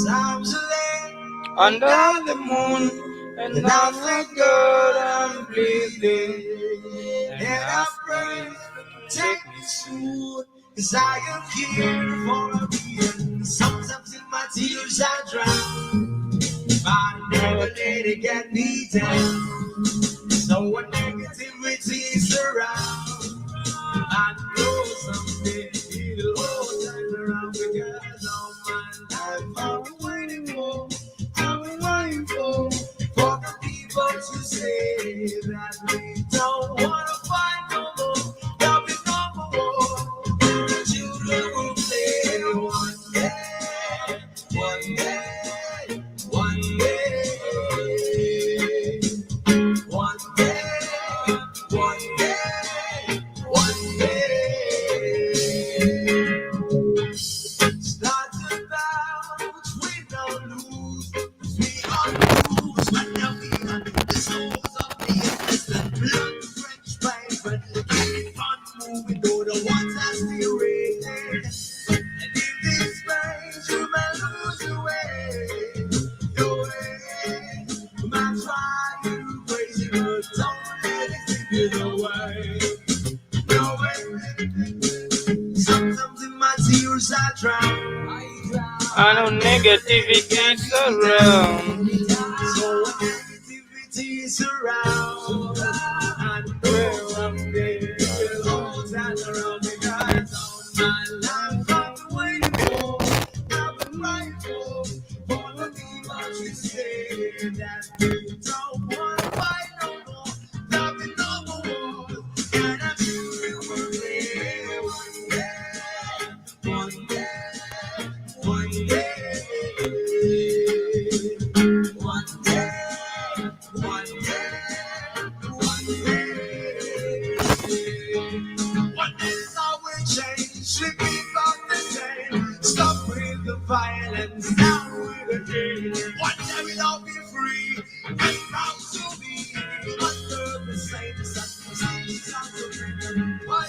Times late under the moon, and I thank God I'm breathing. And I pray, take me soon, 'cause I am here for a reason. Sometimes in my tears I drown, but I never let it get me down. So when negativity is around, I know someday it'll all turn around, because all my life I've been waiting for the people to say that we don't want to fight no more, there'll be no more. The children will play one day, one day, one day, one day, one day, one day. Start about, we don't lose, we are lose when we under the souls of the innocent. Blood, French flag, but keep on moving, though the ones are still raging. And in this space, you may lose your way. You might try you crazy, but don't let it slip you away. No way. Sometimes in my tears I drown. I know negativity is around. So when negativity is around, I know I'm there. We'll all stand around, because all my life I've been waiting for, I've been writing for the people to say that we don't want to fight no more, there'll be no more war. And I'm sure it will be one day, one day. One day, one day, one day, one day. One day all will change, we keep up the same. Stop with the violence, down with the hate. One day we'll all be free and proud to be under the same circumstances. Why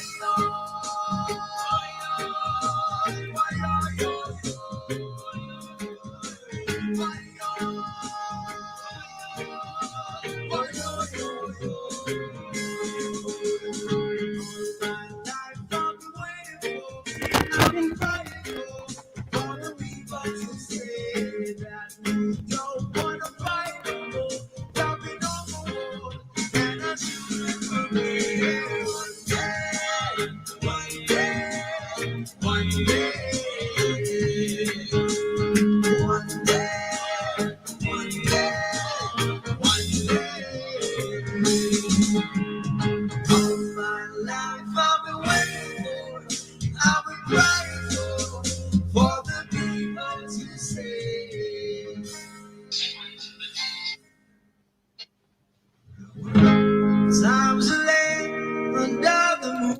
I've been fighting for the people to say that we don't want to fight no more, there'll be no more. And I should remember one day, one day, one day, one day, one day. All my life I've been waiting for, I've been crying for the people to say. Times are late under the moon.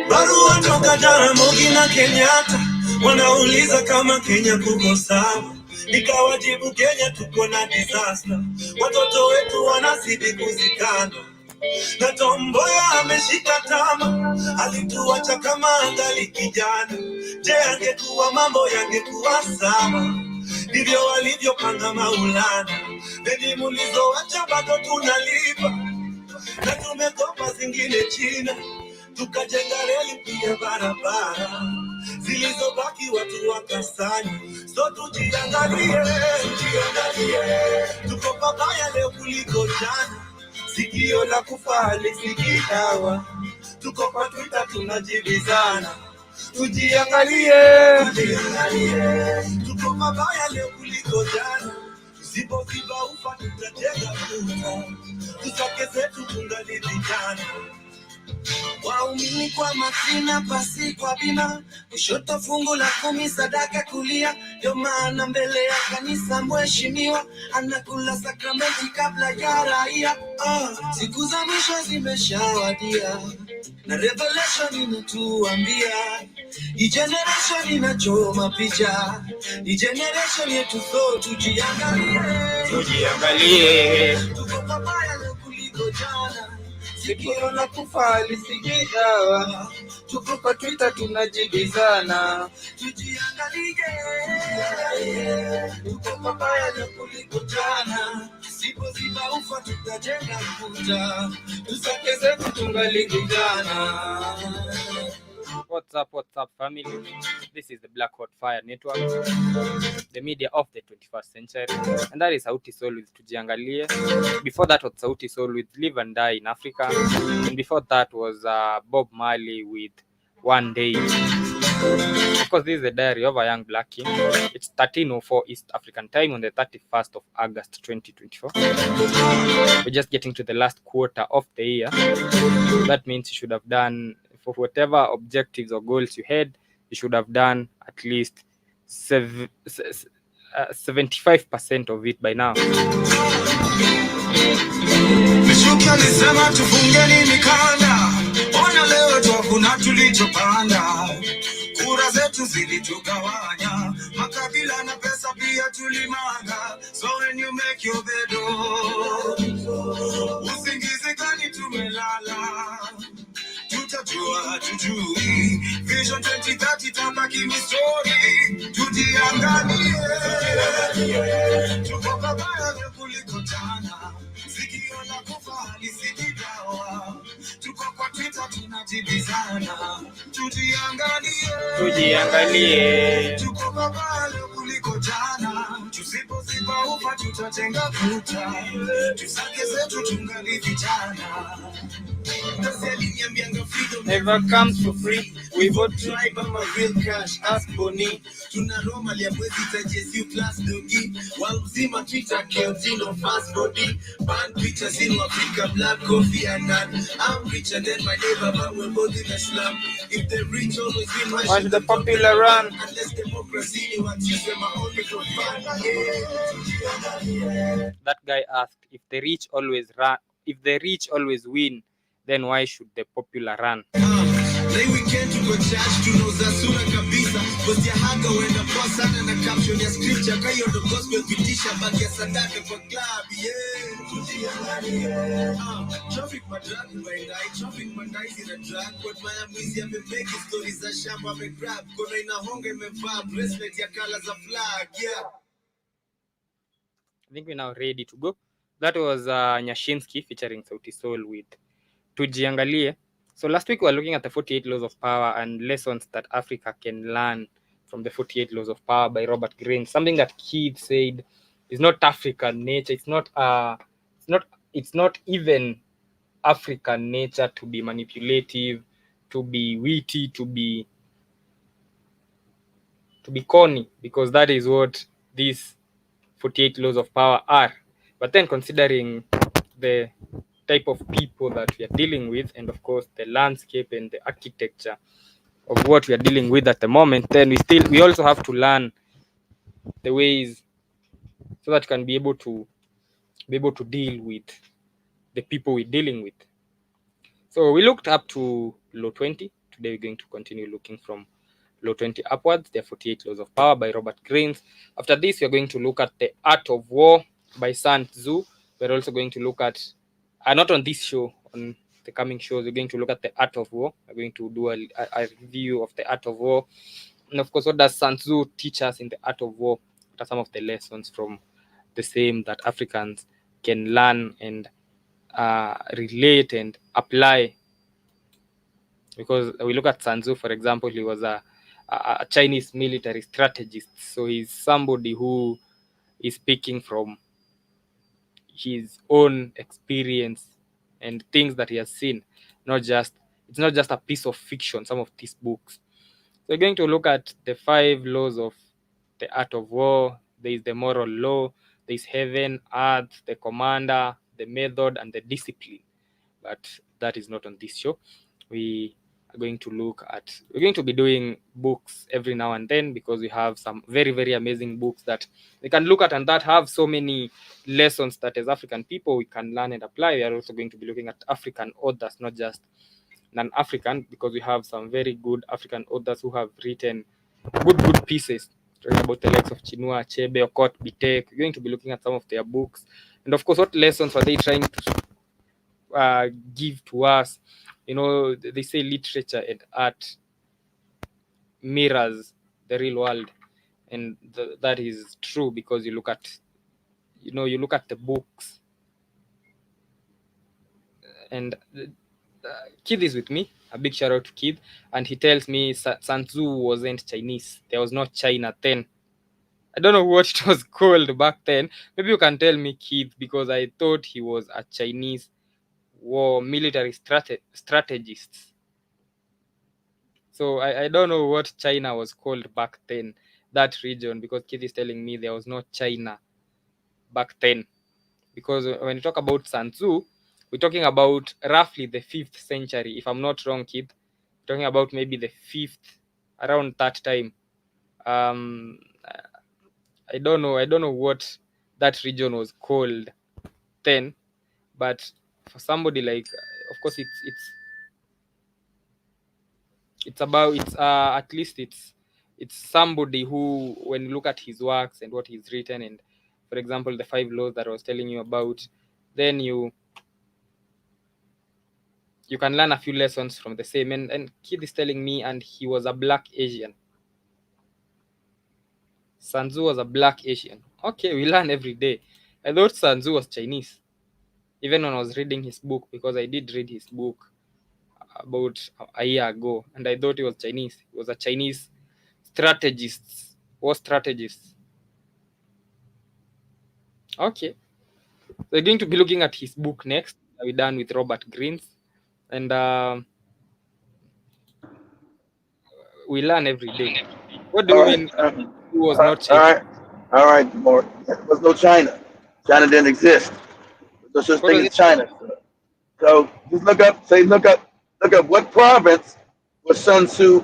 Barua toka Jaramogi na Kenyatta, wanauliza kama Kenya kuko sawa. Nikawajibu Kenya tuko na disaster, watoto wetu wanazidi kuzikana. Na Tomboya ameshika tama, alituacha kama angali kijana. Je, angekuwa mambo yangekuwa sawa? Ndivyo walivyopanga Maulana. Deni mulizoacha bado tunalipa, na tumekopa zingine China. Tukajenga reli pia barabara, zilizobaki watu wakasanya. So tujiangalie, tuko pabaya leo kuliko jana. Sikio la kufa halisikii dawa, tuko kwa Twitter tunajibizana. Tujiangalie, tuko pabaya leo kuliko jana. Tusipoziba ufa tutajenga kuta, tusake zetu tungali vijana. Waumini kwa makina, pasi kwa bima, kushoto fungu la 10, sadaka kulia. Ndio maana mbele ya kanisa mheshimiwa anakula sakramenti kabla ya raia. Siku za mwisho zimeshawadia, na revelation inatuambia hii generation inachoma picha, hii generation yetu, so tujiangalie, tuko pabaya leo kuliko jana, sikio la kufa lisikii dawa, tuko kwa Twitter tunajibizana, tujiangalie, tuko pabaya leo kuliko jana, sipo ziba ufa tutajenga kuta, tusake zetu tungali vijana. What's up, family? This is the Black Hot Fire Network, the media of the 21st century, and that is Sauti Sol with Tujiangalie. Before that was Sauti Sol with Live and Die in Africa, and before that was Bob Marley with One Day. Of course, this is the diary of a young black king. It's 13:04 East African time on the 31st of August 2024. We're just getting to the last quarter of the year. That means you should have done, for whatever objectives or goals you had, you should have done at least 75% of it by now. Nisema tufungeni mikanda, ona leo tukuna tulichopanda, kura zetu zilitugawanya, makabila na pesa pia tulimanga, so when you make your bed, usingizi gani tumelala, tutajua tujui, Vision 2030 tabaki story, tujiangalie, tuko pabaya leo kuliko jana, sikio la kufa lisikii dawa, tuko kwa Twitter tunajibizana, tujiangalie, tuko pabaya leo kuliko jana, tusipoziba ufa tutajenga kuta, tusake zetu tungali vijana. Never comes for free. We vote tribe, I'm a real cash, ask Bonnie. Tuna normally ya mwezi tajesu plus dogi. Walmzima Twitter, Keotino, fast body. Band pictures in Africa, black coffee and none. I'm richer than my neighbor, but we're both in the slum. If the rich always win, why should the popular run? Unless democracy, you want to say my only for fun. That guy asked, if the rich always win, then why should the popular run? Leo weekend tuko church tunauza sura kabisa, bosi ya hanga wenda kwa sana na caption ya scripture, kayo ndo gospel pitisha bagi ya sadaka kwa club, tujiangalie, traffic madragi by night, traffic mandai zina drag, kwa maya mwizi ya memeki stories za shamba me grab, kona inahonga imevaa bracelet ya color za flag, I think we're now ready to go. That was Nyashinsky featuring Sauti Sol with Tujiangalie. So last week we were looking at the 48 laws of power and lessons that Africa can learn from the 48 laws of power by Robert Greene. Something that Keith said is not African nature. It's not even African nature to be manipulative, to be witty, to be corny, because that is what these 48 laws of power are. But then considering the type of people that we are dealing with, and of course the landscape and the architecture of what we are dealing with at the moment, then we also have to learn the ways so that we can be able to deal with the people we're dealing with. So we looked up to law 20. Today we're going to continue looking from law 20 upwards. There are 48 laws of power by Robert Greene. After this, we're going to look at the art of war by Sun Tzu. We're also going to look at, not on this show, on the coming shows, we're going to look at the art of war. We're going to do a review of the art of war. And of course, what does Sun Tzu teach us in the art of war? What are some of the lessons from the same that Africans can learn and relate and apply? Because we look at Sun Tzu, for example, he was a Chinese military strategist. So he's somebody who is speaking from his own experience and things that he has seen. It's not just a piece of fiction, some of these books. So we're going to look at the 5 laws of the art of war. There is the moral law, there is heaven, earth, the commander, the method, and the discipline. But that is not on this show. We're going to be doing books every now and then, because we have some very, very amazing books that we can look at and that have so many lessons that as African people we can learn and apply. We are also going to be looking at African authors, not just non-African, because we have some very good African authors who have written good pieces, talking about the likes of Chinua Achebe, Okot Bitek. We're going to be looking at some of their books, and of course, what lessons were they trying to give to us? They say literature and art mirrors the real world, and that is true, because you look at the books, and Kid is with me. A big shout out to Kid, and he tells me Sun Tzu wasn't Chinese. There was no China then. I don't know what it was called back then. Maybe you can tell me, Kid, because I thought he was a Chinese war military strategist. So I don't know what China was called back then, that region, because Kid is telling me there was no China back then. Because when you talk about Sun Tzu, we're talking about roughly the 5th century, if I'm not wrong, Kid. We're talking about maybe the 5th, around that time. Um, I don't know what that region was called then, but for somebody like, of course, it's about it's at least it's somebody who, when you look at his works and what he's written, and for example the 5 laws that I was telling you about, then you can learn a few lessons from the same. And Kid is telling me, and he was a black Asian. Sun Tzu was a black Asian. Okay, we learn every day. I thought Sun Tzu was Chinese, even when I was reading his book, because I did read his book about a year ago, and I thought he was Chinese. He was a Chinese strategist, war strategist. Okay, so we're going to be looking at his book next. We're done with Robert Greene's, and we learn every day. What do All you right. mean All he was right. not All Chinese? right. All right. More. There was no China. China didn't exist. There's no such What thing was as it? China. So just look up what province was Sun Tzu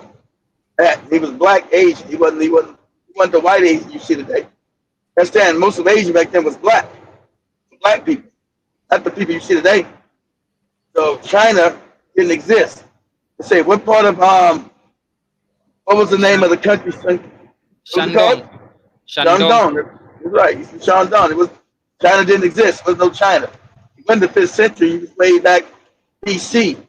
at. He was black Asian. He wasn't the white Asian you see today. Understand? Most of Asia back then was black people, not the people you see today. So China didn't exist. They say what part of what was the name Shan- of the country? What was it Shandong. called? Shandong. Shandong. You're right. He's from Shandong. It was China didn't exist. There was no China. He went in the 5th century. He was way back BC, way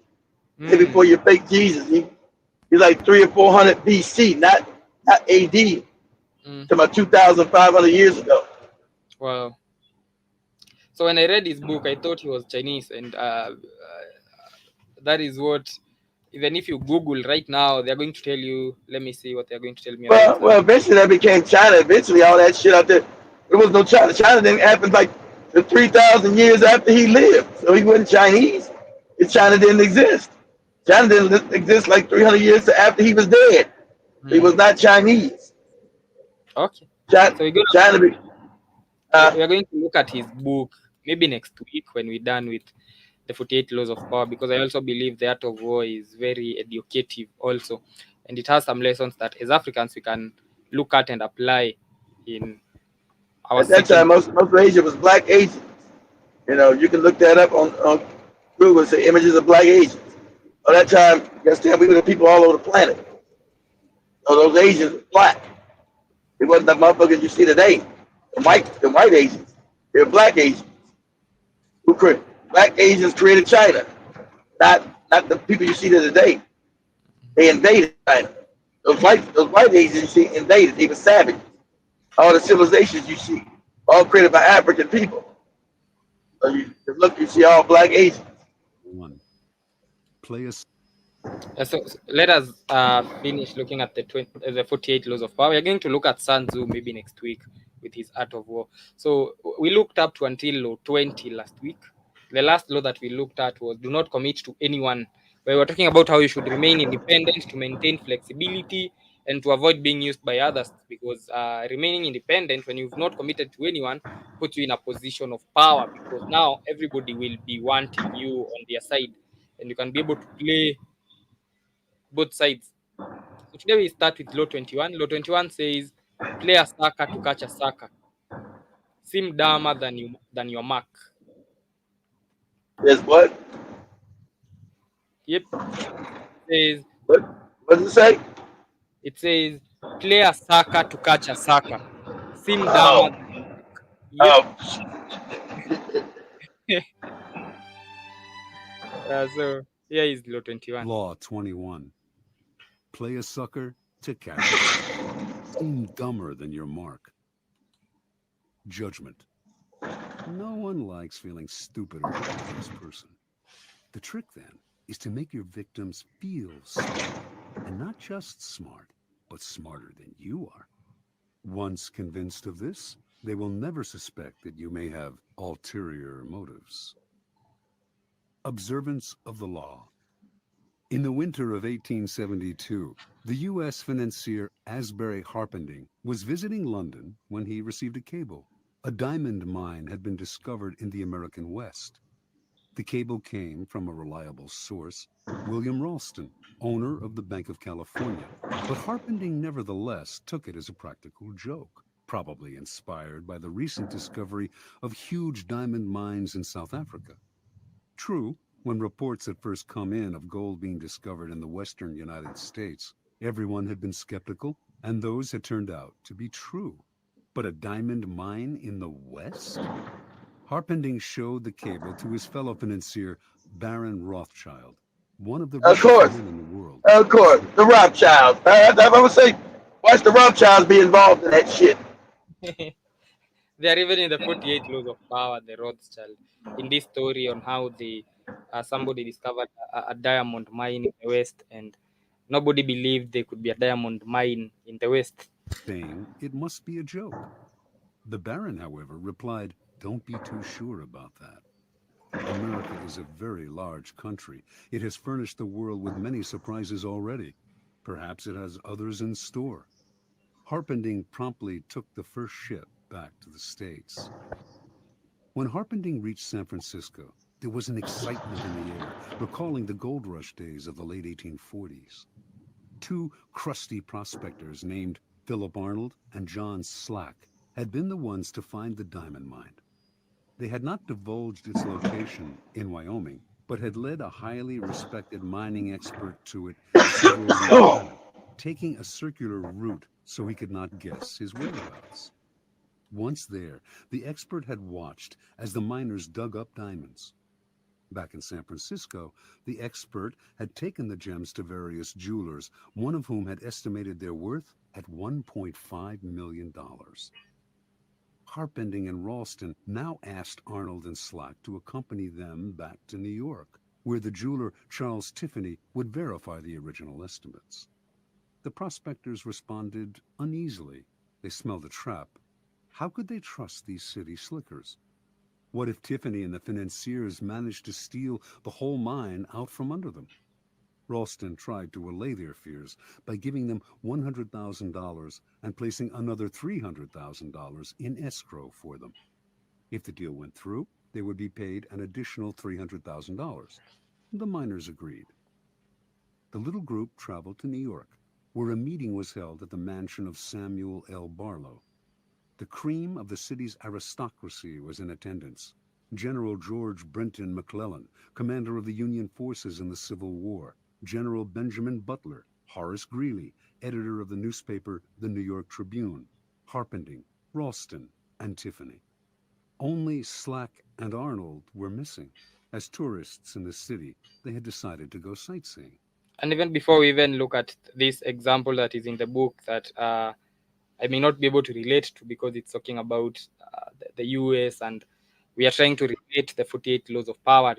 Hmm. before your fake Jesus. He's like 300 or 400 BC, not AD. Mm. To about 2,500 years ago. Well, so when I read his book, I thought he was Chinese, and that is what. Even if you Google right now, they're going to tell you. Let me see what they're going to tell me about Well, Sun. eventually that became China. Eventually, all that shit out there, there was no China. China didn't happen like the 3,000 years after he lived, so he wasn't Chinese. His China didn't exist. China didn't exist like 300 years after he was dead. He Hmm. was not Chinese. Okay, China, so we're gonna China uh, we are going to look at his book maybe next week when we're done with the 48 laws of power, because I also believe the art of war is very educative also, and it has some lessons that as Africans we can look at and apply in our at that setting. time, most of Asia was black Asians. You know, you can look that up on Google and say images of black Asians. At that time, you understand, we were the people all over the planet. So those Asians were black. It wasn't the motherfuckers you see today. The white Asians. They're black Asians. Who created black Asians created China. Not not the people you see there today. They invaded China. Those white Asians you see invaded. They were savages. All the civilizations you see, all created by African people. So you see all black Asians. One. Play a So let us finish looking at the 48 laws of power. We're going to look at Sun Tzu maybe next week with his art of war. So we looked up to until law 20 last week. The last law that we looked at was do not commit to anyone. We were talking about how you should remain independent to maintain flexibility and to avoid being used by others, because remaining independent when you've not committed to anyone puts you in a position of power, because now everybody will be wanting you on their side, and you can be able to play both sides. So today we start with law 21. Law 21 says play a sucker to catch a sucker. Seem dumber than your mark. There's what? Yep. Says What does it say? it says play a sucker to catch a sucker. Sim dama Oh, than your mark. Yep. oh, So here is law 21. Law 21. Play a sucker to catch a sucker. Seem dumber than your mark. Judgment. No one likes feeling stupider than the next person. The trick, then, is to make your victims feel smart. And not just smart, but smarter than you are. Once convinced of this, they will never suspect that you may have ulterior motives. Observance of the law. In the winter of 1872, the U.S. financier Asbury Harpending was visiting London when he received a cable. A diamond mine had been discovered in the American West. The cable came from a reliable source, William Ralston, owner of the Bank of California. But Harpending nevertheless took it as a practical joke, probably inspired by the recent discovery of huge diamond mines in South Africa. True, when reports had first come in of gold being discovered in the western United States, everyone had been skeptical, and those had turned out to be true. But a diamond mine in the West? Harpending showed the cable to his fellow financier, Baron Rothschild, one of the of richest course, men in the world. of course. The Rothschilds. I would say, watch the Rothschilds be involved in that shit. They are even in the 48 laws of power, the Rothschild, in this story on how they somebody discovered a diamond mine in the West, and nobody believed there could be a diamond mine in the West. Saying it must be a joke. The Baron, however, replied, "Don't be too sure about that. America is a very large country. It has furnished the world with many surprises already. Perhaps it has others in store." Harpending promptly took the first ship back to the States. When Harpending reached San Francisco, there was an excitement in the air, recalling the gold rush days of the late 1840s. Two crusty prospectors named Philip Arnold and John Slack had been the ones to find the diamond mine. They had not divulged its location in Wyoming, but had led a highly respected mining expert to it several weeks back, taking a circular route so he could not guess his whereabouts. Once there, the expert had watched as the miners dug up diamonds. Back in San Francisco, the expert had taken the gems to various jewelers, one of whom had estimated their worth at $1.5 million. Harpending and Ralston now asked Arnold and Slack to accompany them back to New York, where the jeweler Charles Tiffany would verify the original estimates. The prospectors responded uneasily. They smelled a trap. How could they trust these city slickers? What if Tiffany and the financiers managed to steal the whole mine out from under them? Ralston tried to allay their fears by giving them $100,000 and placing another $300,000 in escrow for them. If the deal went through, they would be paid an additional $300,000. The miners agreed. The little group traveled to New York, where a meeting was held at the mansion of Samuel L. Barlow. The cream of the city's aristocracy was in attendance. General George Brenton McClellan, commander of the Union forces in the Civil War, General Benjamin Butler, Horace Greeley, editor of the newspaper The New York Tribune, Harpending, Ralston, and Tiffany. Only Slack and Arnold were missing. As tourists in the city, they had decided to go sightseeing. And even before we even look at this example that is in the book that I may not be able to relate to because it's talking about the US, and we are trying to relate the 48 laws of power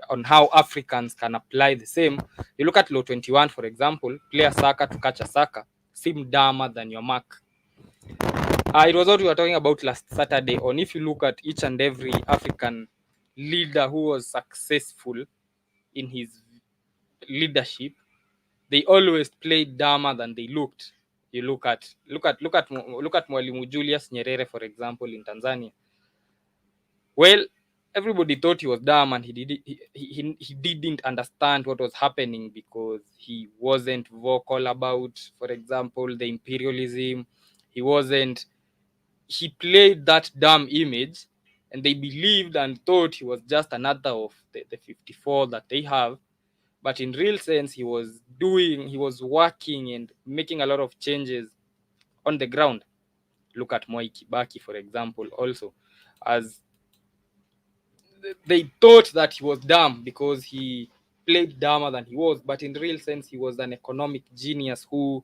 on how Africans can apply the same. You look at law 21, for example, play a sucker to catch a sucker, seem dumber than your mark. It was what we were talking about last Saturday on if you look at each and every African leader who was successful in his leadership, they always played dumber than they looked. You look at Mwalimu Julius Nyerere, for example, in Tanzania. Well, everybody thought he was dumb, and he didn't understand what was happening because he wasn't vocal about, for example, the imperialism. He played that dumb image, and they believed and thought he was just another of the 54 that they have. but in real sense he was working and making a lot of changes on the ground. Look at Moi Kibaki, for example, also, as they thought that he was dumb because he played dumber than he was, but in real sense he was an economic genius who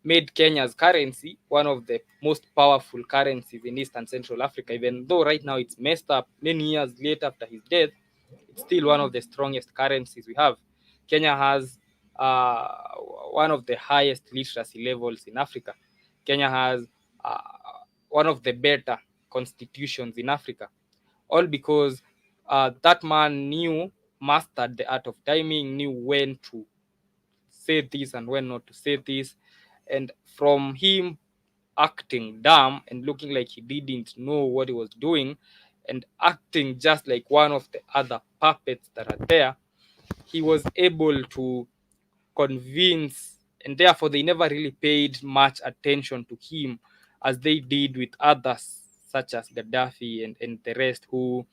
made Kenya's currency one of the most powerful currencies in East and Central Africa. Even though right now it's messed up many years later after his death, it's still one of the strongest currencies we have. Kenya has uh, one of the highest literacy levels in Africa. Kenya has uh, one of the better constitutions in Africa, all because that man mastered the art of timing, knew when to say this and when not to say this. And from him acting dumb and looking like he didn't know what he was doing and acting just like one of the other puppets that are there, he was able to convince, and therefore they never really paid much attention to him as they did with others such as Gaddafi and the rest, who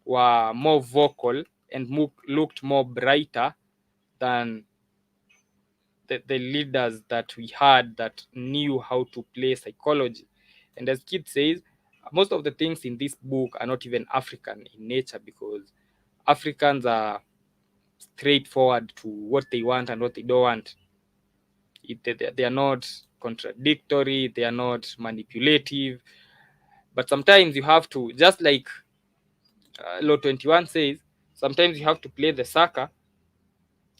were more vocal and looked more brighter than the leaders that we had that knew how to play psychology. And as Kid says, most of the things in this book are not even African in nature, because Africans are straightforward to what they want and what they don't want. They are not contradictory, they are not manipulative. But sometimes you have to, just like Law 21 says, sometimes you have to play the sucker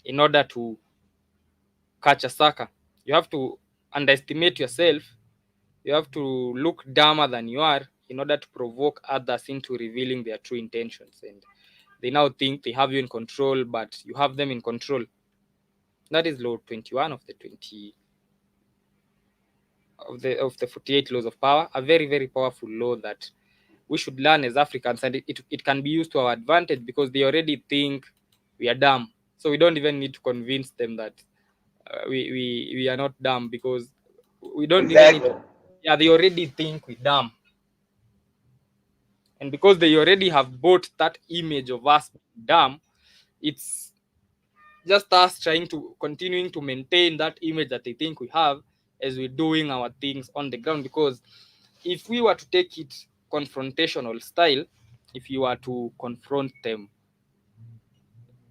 in order to catch a sucker. You have to underestimate yourself. You have to look dumber than you are in order to provoke others into revealing their true intentions. And they now think they have you in control, but you have them in control. That is Law 21 of the 20 of the 48 laws of power, a very, very powerful law that we should learn as Africans, and it can be used to our advantage because they already think we are dumb. So we don't even need to convince them that we are not dumb, because we don't even need Exactly. to, yeah, they already think we're dumb. And because they already have bought that image of us being dumb, it's just us trying to continuing to maintain that image that they think we have as we're doing our things on the ground. Because if we were to take it confrontational style, if you were to confront them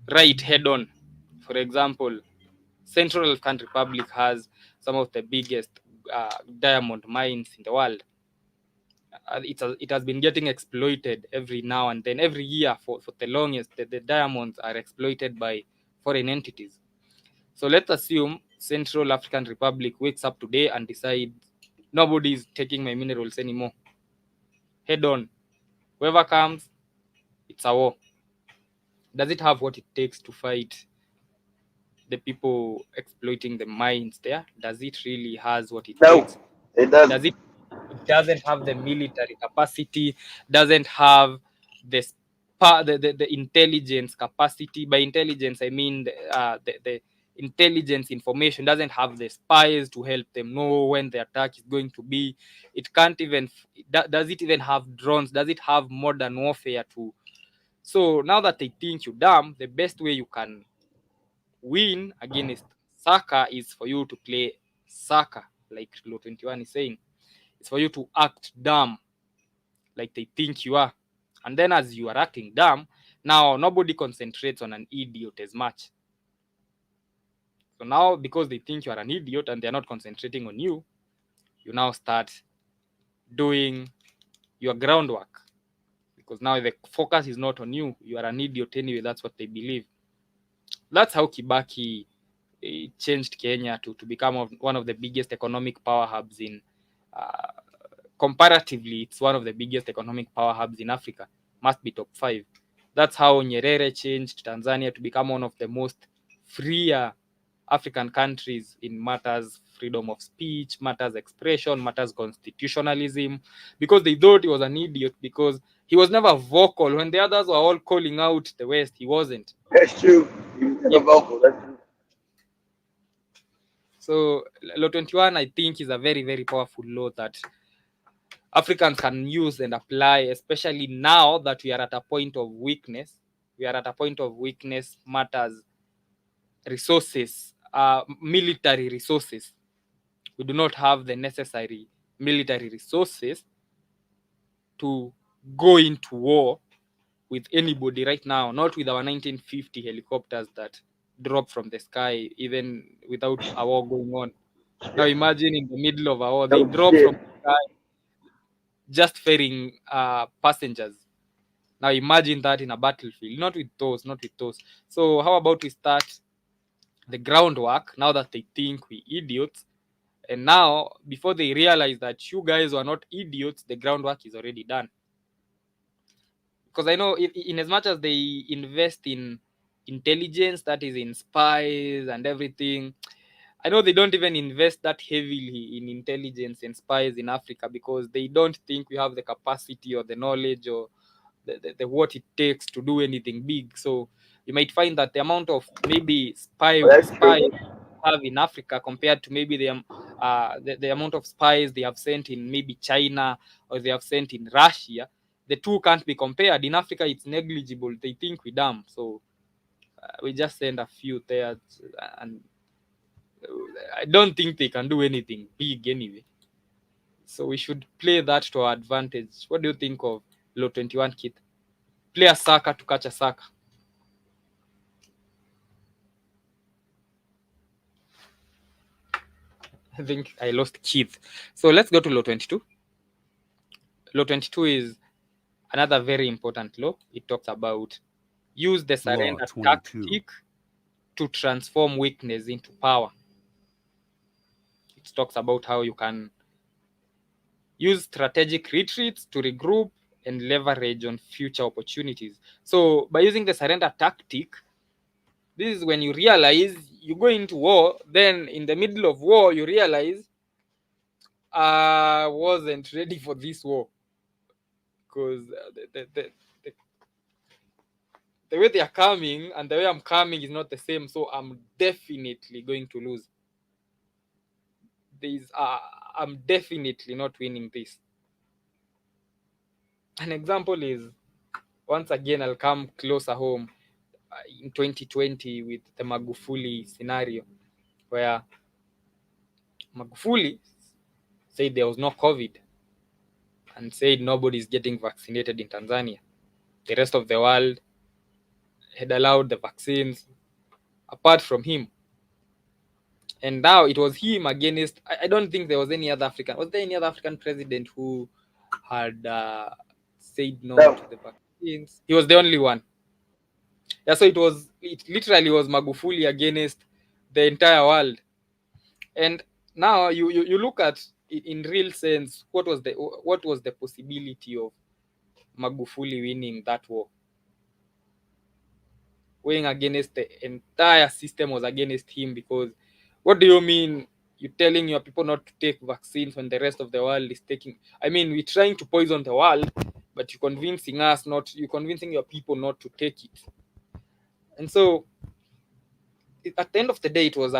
right head on, for example, Central African Republic has some of the biggest diamond mines in the world. It has been getting exploited every now and then, every year for the longest. The diamonds are exploited by foreign entities. So let's assume Central African Republic wakes up today and decides nobody is taking my minerals anymore. Head on. Whoever comes, it's a war. Does it have what it takes to fight the people exploiting the mines there? Does it really has what it No, takes? it Does doesn't. it? It doesn't have the military capacity, doesn't have the the intelligence capacity. By intelligence I mean the intelligence information. Doesn't have the spies to help them know when the attack is going to be. It can't even, does it even have drones? Does it have modern warfare to? So now that they think you dumb, the best way you can win against soccer is for you to play soccer, like Law 21 is saying. It's for you to act dumb, like they think you are. And then as you are acting dumb, now nobody concentrates on an idiot as much. So now, because they think you are an idiot and they're not concentrating on you, you now start doing your groundwork. Because now the focus is not on you. You are an idiot anyway. That's what they believe. That's how Kibaki changed Kenya to become one of the biggest economic power hubs in uh, comparatively, it's one of the biggest economic power hubs in Africa. Must be top 5. That's how Nyerere changed Tanzania to become one of the most freer African countries in matters freedom of speech, matters expression, matters constitutionalism, because they thought he was an idiot because he was never vocal. When the others were all calling out the West, he wasn't. That's true. He was Yeah. never vocal. That's true. So Law 21, I think, is a very, very powerful law that Africans can use and apply, especially now that we are at a point of weakness. We are at a point of weakness, matters resources, military resources. We do not have the necessary military resources to go into war with anybody right now, not with our 1950 helicopters that drop from the sky even without a war going on. Now imagine in the middle of a war, they No drop from shit. the sky just ferrying passengers. Now imagine that in a battlefield, not with those, not with those. So how about we start the groundwork now that they think we idiots? And now, before they realize that you guys are not idiots, the groundwork is already done. Because I know, in as much as they invest in intelligence, that is in spies and everything, I know they don't even invest that heavily in intelligence and spies in Africa because they don't think we have the capacity or the knowledge or the what it takes to do anything big. So you might find that the amount of maybe Well, that's spy true. have in Africa compared to maybe the amount of spies they have sent in maybe China or they have sent in Russia, the two can't be compared. In Africa, it's negligible. They think we dumb, so we just send a few there, and I don't think they can do anything big anyway. So we should play that to our advantage. What do you think of Low 21 Kit? Play a sucker to catch a sucker. I think I lost Keith. So let's go to law 22. Law 22 is another very important law. It talks about use the Law surrender 22. tactic to transform weakness into power. It talks about how you can use strategic retreats to regroup and leverage on future opportunities. So by using the surrender tactic, this is when you realize you go into war, then in the middle of war, you realize I wasn't ready for this war because the way they are coming and the way I'm coming is not the same. So I'm definitely going to lose. I'm definitely not winning this. An example is, once again, I'll come closer home in 2020 with the Magufuli scenario, where Magufuli said there was no COVID and said nobody's getting vaccinated in Tanzania. The rest of the world had allowed the vaccines apart from him. And now it was him against, I don't think there was any other African. Was there any other African president who had said no No. to the vaccines? He was the only one. Yeah, so it literally was Magufuli against the entire world. And now you look at in real sense what was the possibility of Magufuli winning that war? Going against the entire system was against him, because what do you mean you're telling your people not to take vaccines when the rest of the world is taking? I mean, we're trying to poison the world, but you're convincing your people not to take it. And so at the end of the day, it was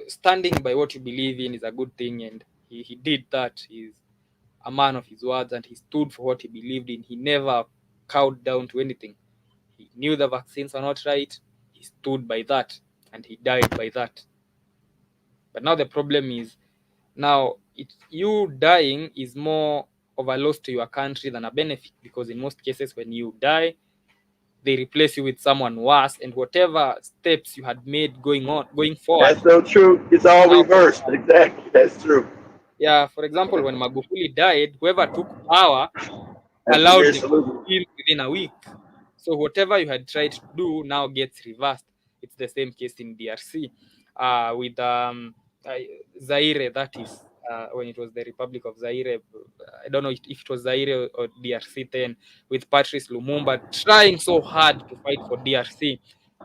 standing by what you believe in is a good thing, and he did that. He's a man of his words, and he stood for what he believed in. He never cowed down to anything. He knew the vaccines are not right. He stood by that, and he died by that. But now the problem is, now you dying is more of a loss to your country than a benefit, because in most cases when you die, they replace you with someone worse, and whatever steps you had made going forward, That's so true. It's all now, reversed. Exactly. That's true. yeah, for example, when Magufuli died, whoever took power That's a allowed great the solution. vaccine within a week. So whatever you had tried to do now gets reversed. It's the same case in DRC with Zaire, that is, when it was the Republic of Zaire. I don't know if it was Zaire or DRC then, with Patrice Lumumba trying so hard to fight for DRC.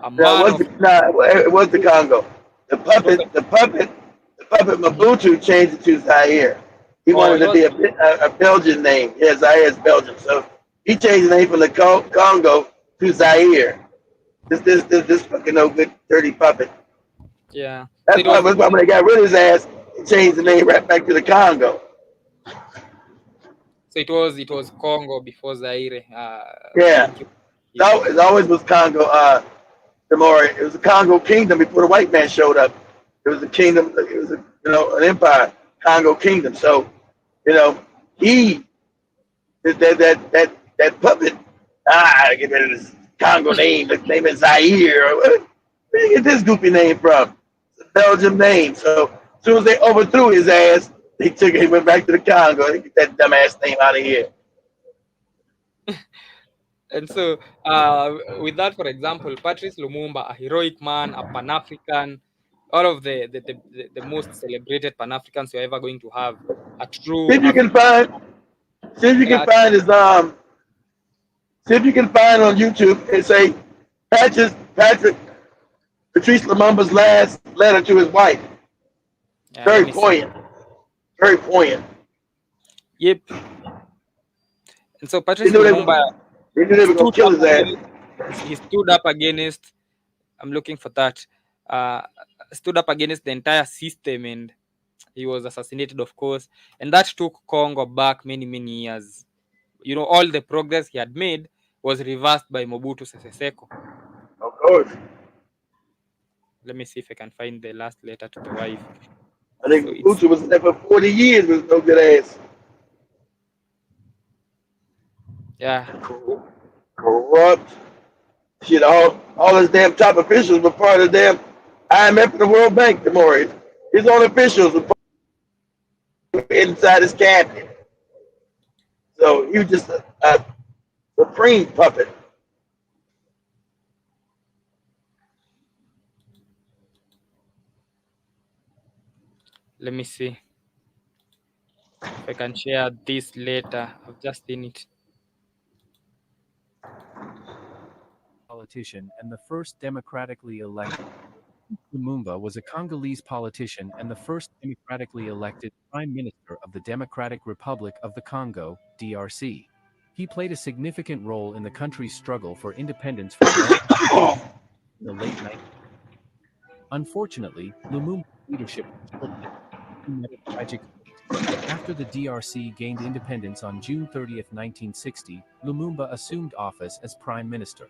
A No, man of it was the Congo. The it was puppet, the puppet, the puppet Mabutu changed it to Zaire. He oh, wanted it to was, be a Belgian name. Yeah, Zaire is Belgium. So he changed the name from the Congo to Zaire. This fucking no good dirty puppet. yeah. So That's why when they got rid of his ass, he changed the name right back to the Congo. it was Congo before Zaire. I Yeah, think it it always was Congo. the more it was the Congo Kingdom before the white man showed up. It was a kingdom. It was an empire, Congo Kingdom. So he that puppet. Get rid of this Congo name. His name is Zaire. Where did you get this goofy name from? It's a Belgian name. So as soon as they overthrew his ass, he went back to the Congo. Get that dumbass name out of here. And so, with that, for example, Patrice Lumumba, a heroic man, a Pan African, all of the most celebrated Pan Africans you're ever going to have, a See true if you can African. find. See if you can Yeah, find his. See if you can find on YouTube and say Patrice Lumumba's last letter to his wife. yeah. Let Very me see. poignant. Very poignant. Yep. And so They Patrice knew they were, Lumumba they knew they were gonna stood kill up his ass. against. He stood up against. I'm looking for that. Uh, stood up against the entire system, and he was assassinated, of course. And that took Congo back many years. All the progress he had made was reversed by Mobutu Sese Seko. Of course. Let me see if I can find the last letter to the wife. I So think it's Bucha was there for 40 years with no good ass. yeah, Corrupt. Shit, all his damn top officials were part of the damn IMF and the World Bank, Demore. His own officials were inside his cabinet. So he was just a supreme puppet. let me see if I can share this later. I've just seen it. Politician and the first democratically elected. Lumumba was a Congolese politician and the first democratically elected Prime Minister of the Democratic Republic of the Congo, DRC. He played a significant role in the country's struggle for independence from Belgium in the late 1990s. Unfortunately, Lumumba's leadership was short-lived. He met a tragic fate. After the DRC gained independence on June 30, 1960, Lumumba assumed office as Prime Minister.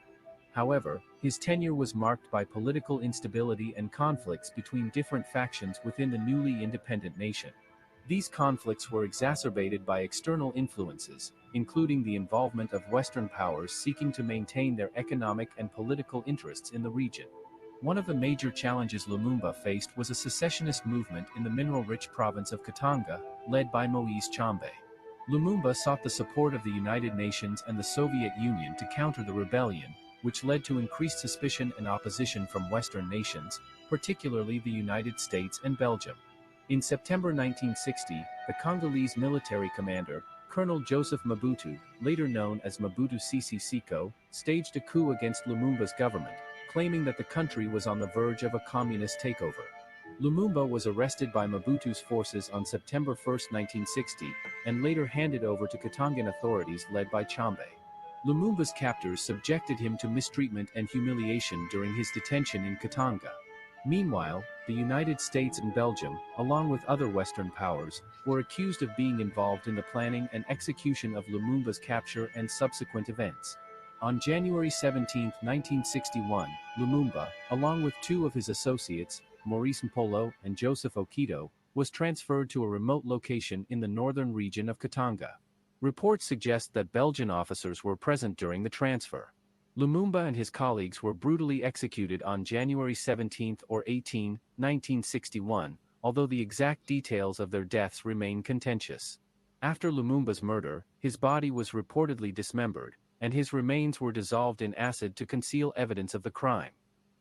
However, his tenure was marked by political instability and conflicts between different factions within the newly independent nation. These conflicts were exacerbated by external influences, including the involvement of Western powers seeking to maintain their economic and political interests in the region. One of the major challenges Lumumba faced was a secessionist movement in the mineral-rich province of Katanga, led by Moise Tshombe. Lumumba sought the support of the United Nations and the Soviet Union to counter the rebellion, which led to increased suspicion and opposition from Western nations, particularly the United States and Belgium. In September 1960, the Congolese military commander, Colonel Joseph Mobutu, later known as Mobutu Sese Seko, staged a coup against Lumumba's government, claiming that the country was on the verge of a communist takeover. Lumumba was arrested by Mobutu's forces on September 1, 1960, and later handed over to Katangan authorities led by Tshombe. Lumumba's captors subjected him to mistreatment and humiliation during his detention in Katanga. Meanwhile, the United States and Belgium, along with other Western powers, were accused of being involved in the planning and execution of Lumumba's capture and subsequent events. On January 17, 1961, Lumumba, along with two of his associates, Maurice Mpolo and Joseph Okito, was transferred to a remote location in the northern region of Katanga. Reports suggest that Belgian officers were present during the transfer. Lumumba and his colleagues were brutally executed on January 17 or 18, 1961, although the exact details of their deaths remain contentious. After Lumumba's murder, his body was reportedly dismembered, and his remains were dissolved in acid to conceal evidence of the crime.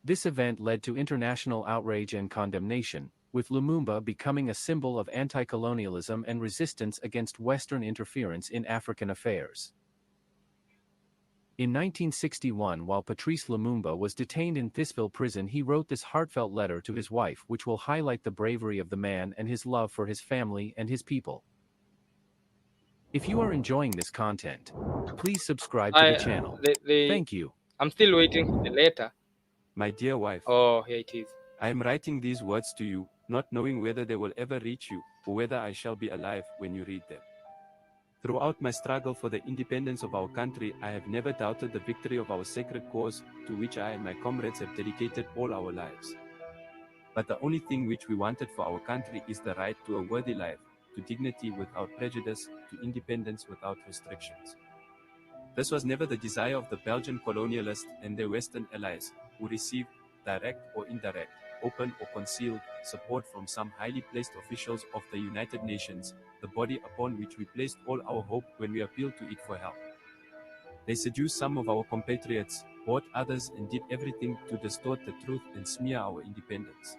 This event led to international outrage and condemnation, with Lumumba becoming a symbol of anti-colonialism and resistance against Western interference in African affairs. In 1961, while Patrice Lumumba was detained in Thisville prison, he wrote this heartfelt letter to his wife, which will highlight the bravery of the man and his love for his family and his people. If you are enjoying this content, please subscribe to the channel. Thank you. I'm still waiting for the letter. My dear wife, Oh, here it is. I am writing these words to you, not knowing whether they will ever reach you, or whether I shall be alive when you read them. Throughout my struggle for the independence of our country, I have never doubted the victory of our sacred cause, to which I and my comrades have dedicated all our lives. But the only thing which we wanted for our country is the right to a worthy life, to dignity without prejudice, to independence without restrictions. This was never the desire of the Belgian colonialists and their Western allies, who received, direct or indirect, open or concealed, support from some highly placed officials of the United Nations, the body upon which we placed all our hope when we appealed to it for help. They seduced some of our compatriots, bought others, and did everything to distort the truth and smear our independence.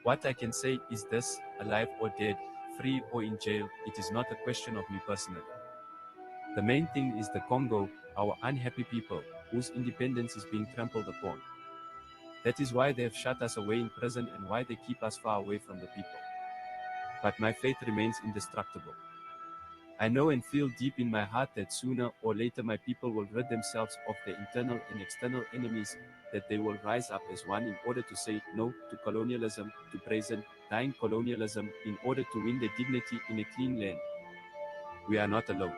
What I can say is this: alive or dead, free or in jail, it is not a question of me personally. The main thing is the Congo, our unhappy people, whose independence is being trampled upon. That is why they have shut us away in prison and why they keep us far away from the people. But my faith remains indestructible. I know and feel deep in my heart that sooner or later my people will rid themselves of their internal and external enemies, that they will rise up as one in order to say no to colonialism, to brazen, dying colonialism, in order to win their dignity in a clean land. We are not alone.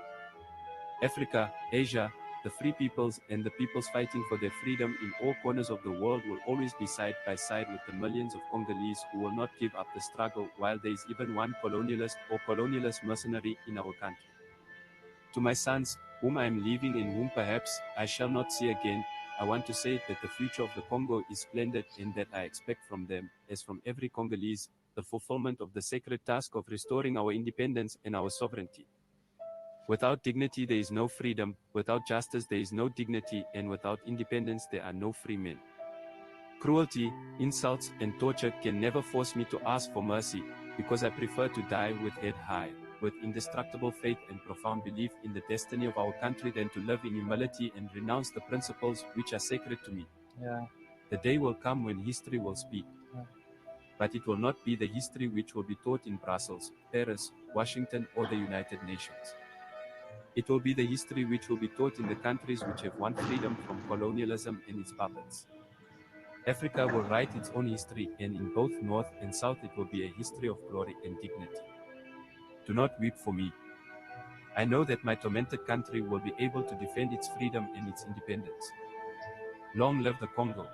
Africa, Asia, the free peoples and the peoples fighting for their freedom in all corners of the world will always be side by side with the millions of Congolese who will not give up the struggle while there is even one colonialist or colonialist mercenary in our country. To my sons, whom I am leaving and whom perhaps I shall not see again, I want to say that the future of the Congo is splendid and that I expect from them, as from every Congolese, the fulfillment of the sacred task of restoring our independence and our sovereignty. Without dignity there is no freedom, without justice there is no dignity, and without independence there are no free men. Cruelty, insults, and torture can never force me to ask for mercy, because I prefer to die with head high, with indestructible faith and profound belief in the destiny of our country, than to live in humility and renounce the principles which are sacred to me. Yeah. The day will come when history will speak. But it will not be the history which will be taught in Brussels, Paris, Washington, or the United Nations. It will be the history which will be taught in the countries which have won freedom from colonialism and its puppets. Africa will write its own history, and in both North and South it will be a history of glory and dignity. Do not weep for me. I know that my tormented country will be able to defend its freedom and its independence. Long live the Congo.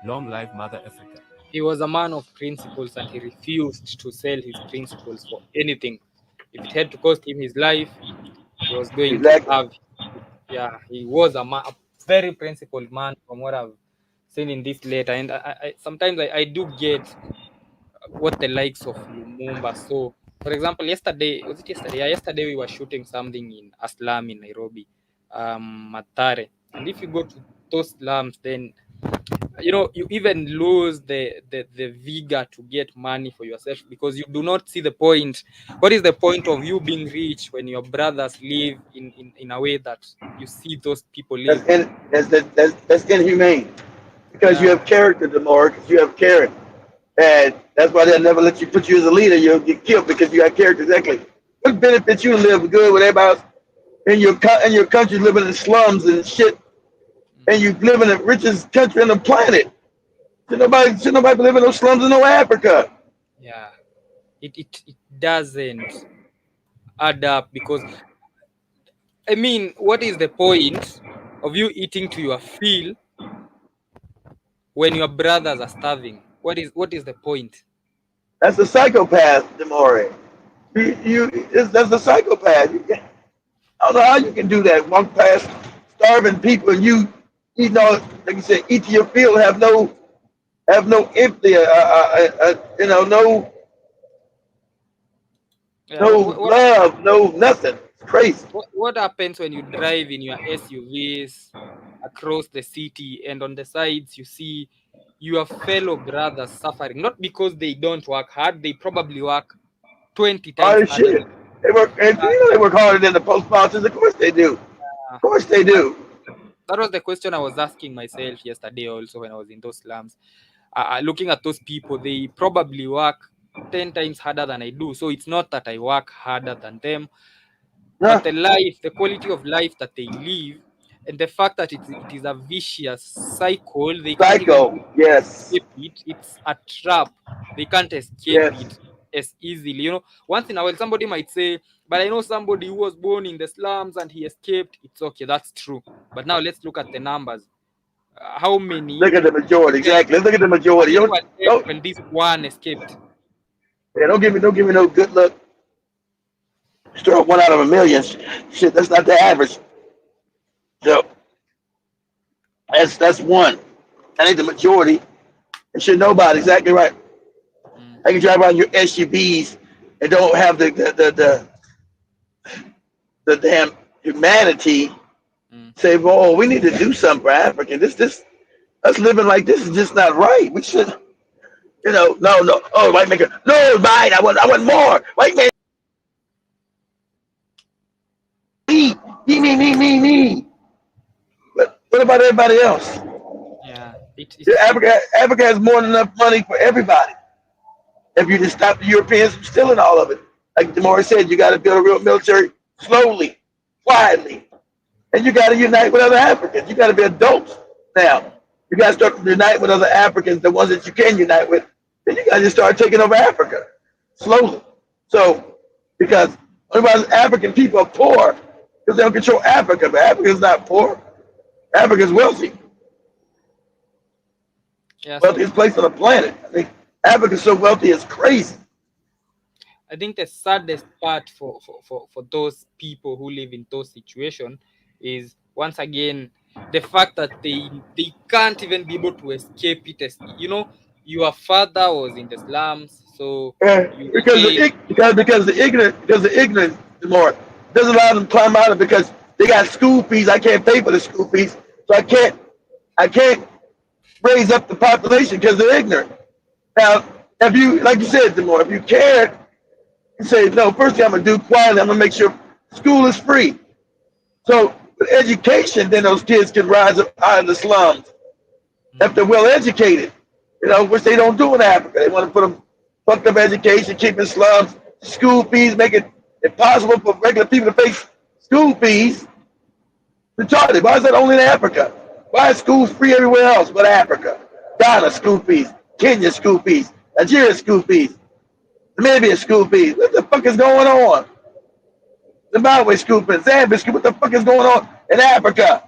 Long live Mother Africa. He was a man of principles and he refused to sell his principles for anything. If it had to cost him his life, he was going to Exactly. have. Yeah, he was a very principled man from what I've seen in this letter. And I sometimes I do get what the likes of Lumumba. So, for example, yesterday, was it yesterday? Yeah, yesterday we were shooting something in a slum in Nairobi, Matare. And if you go to those slums, then you even lose the vigor to get money for yourself because you do not see the point. What is the point of you being rich when your brothers live in a way that you see those people live? That's inhumane. Because you Yeah, have character, Demore, because you have character. And that's why they'll never let you put you as a leader. You'll get killed because you got character. Exactly. What benefits you to live good with everybody else in your country living in slums and shit, and you live in the richest country on the planet? Should nobody live in those slums in no Africa? yeah. It doesn't add up because I mean, what is the point of you eating to your fill when your brothers are starving? What is the point? That's a psychopath, Demore. That's a psychopath. I don't know how you can do that. Walk past starving people and you eat all, like you said, eat to your field, have no empathy, no Yeah. no What, what love, no nothing. It's crazy. what happens when you drive in your SUVs across the city and on the sides you see your fellow brothers suffering? Not because they don't work hard, they probably work 20 times Hard as harder shit. than They work, and that. they work harder than the post office. Of course they do. Of course they That, do. that was the question I was asking myself yesterday also when I was in those slums. Looking at those people, they probably work 10 times harder than I do. So it's not that I work harder than them, but Huh? the quality of life that they live, and the fact that it is a vicious cycle, they can't even Psycho. Yes. escape it. It's a trap. They can't escape Yes. it. as easily. Once in a while somebody might say, but I know somebody who was born in the slums and he escaped. It's okay, that's true. But now let's look at the numbers. How many Look at the majority. Exactly. Let's look at the how majority. many were dead Don't, when this one escaped? yeah, don't give me no good look. Throw one out of a million. Shit, that's not the average. So that's one. That ain't the majority. And should know about it. Exactly right. Mm, I can drive around your SUVs and don't have the damn humanity. mm. Say, well, we need to do something for Africa. This us living like this is just not right. We should, no. Oh, white man, no, mine. I want more. White man, me. But what about everybody else? Yeah, Yeah, it Africa has more than enough money for everybody. If you just stop the Europeans from stealing all of it, like Demore said, you got to build a real military slowly, quietly, and you got to unite with other Africans. You got to be adults now. You got to start to unite with other Africans, the ones that you can unite with. Then you got to just start taking over Africa slowly. So, because otherwise African people are poor because they don't control Africa, but Africa is not poor. Africa is wealthy, yeah. So wealthiest place on the planet. I mean, Africa is so wealthy, it's crazy. I think the saddest part for those people who live in those situations is once again the fact that they can't even be able to escape it. Your father was in the slums, so Yeah, you because again. the ignorant more doesn't allow them to climb out of it because they got school fees. I can't pay for the school fees, so I can't raise up the population because they're ignorant. Now, if you like you said, Demore, if you cared, you say no. First thing I'm gonna do quietly, I'm gonna make sure school is free. So with education, then those kids can rise up out of the slums if they're Mm, well educated, which they don't do in Africa. They want to put them fucked up education, keep in slums, school fees, make it impossible for regular people to pay school fees. Retarded. Why is that only in Africa? Why is schools free everywhere else but Africa? Ghana school fees, Kenya school fees, Nigeria school fees, Namibia school fees. What the fuck is going on? Zimbabwe school fees, Zambia school. What the fuck is going on in Africa?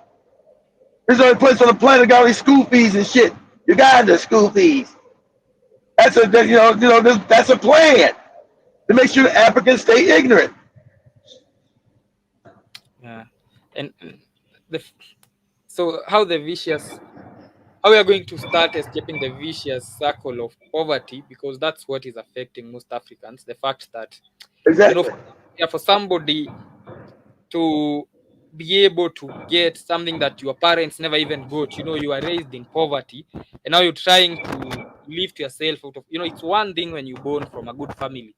There's the only place on the planet that got all these school fees and shit. Uganda school fees. That's a plan to make sure Africans stay ignorant. yeah, and the f- so how we are going to start escaping the vicious circle of poverty, because that's what is affecting most Africans. The fact that you know, Exactly. for, yeah, for somebody to be able to get something that your parents never even got. You are raised in poverty, and now you're trying to lift yourself out of. It's one thing when you're born from a good family.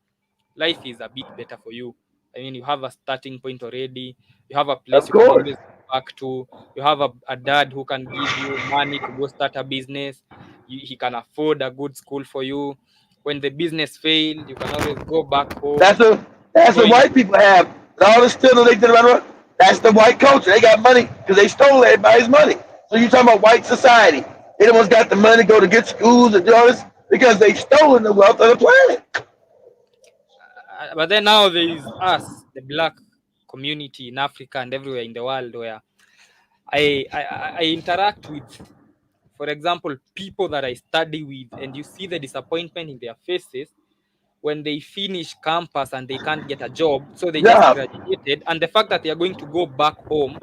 Life is a bit better for you. I mean, you have a starting point already. You have a place Of you can course. always go back to. You have a dad who can give you money to go start a business. He can afford a good school for you. When the business failed, you can always go back home, That's what that's what join. white people have. And all the stealing they did around, that's the white culture. They got money because they stole everybody's money. So you talking about white society? They the ones got the money to go to good schools and do all this because they stolen the wealth of the planet. But then now there is us, the black community in Africa and everywhere in the world, where I interact with, for example, people that I study with, and you see the disappointment in their faces when they finish campus and they can't get a job. So they just Yeah, graduated, and the fact that they are going to go back home,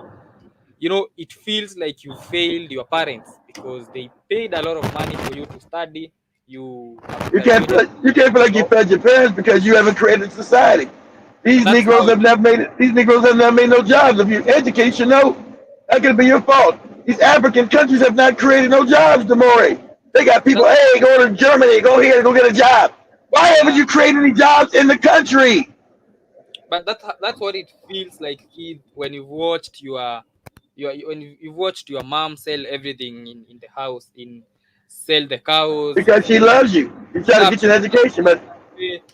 it feels like you failed your parents because they paid a lot of money for you to study. You have you can't graduated. feel, you can't feel like you fed your parents because you haven't created society. And These that's Negroes how. have never made it. These Negroes have never made no jobs. If you educate, you should know that could be your fault. These African countries have not created no jobs, Demore. They got And people, hey, go to Germany, go here, go get a job. Why haven't yeah, you created any jobs in the country? but that's what it feels like, kid, when you've watched when you've watched your mom sell everything in the house, sell the cows, Because she sell. loves you. She's trying to Yeah, get you an education, but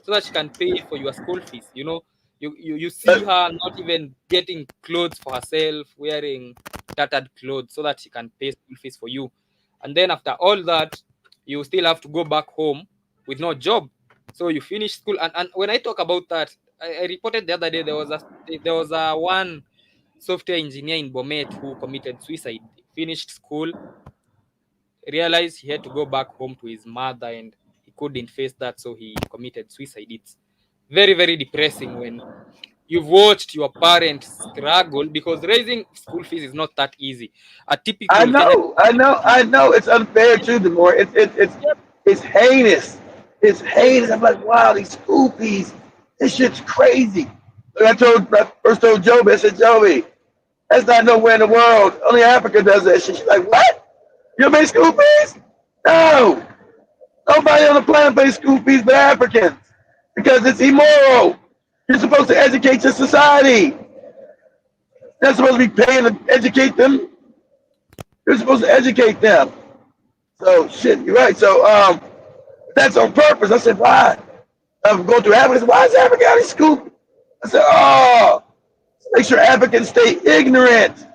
so that she can pay for your school fees. You see but her not even getting clothes for herself, wearing tattered clothes so that she can pay school fees for you. And then after all that, you still have to go back home with no job. So you finish school, and when I talk about that, I reported the other day there was a one software engineer in Bomet who committed suicide. He finished school, realized he had to go back home to his mother, and he couldn't face that, so he committed suicide. It's very, very depressing when you've watched your parents struggle, because raising school fees is not that easy. A I typical Kenyan. know, I know, I know. It's unfair too. The more it's heinous. It's heinous. I'm like, wow, these school fees. This shit's crazy. Like I first told Joby, I said, Joby, that's not nowhere in the world. Only Africa does that shit. She's like, what? You pay school fees? No. Nobody on the planet pays school fees but Africans because it's immoral. You're supposed to educate your society. You're not supposed to be paying to educate them. You're supposed to educate them. So shit, you're right. So that's on purpose. I said, why? I'm going through Africa. I said, why is Africa out of school? I said, oh, make sure Africans stay ignorant.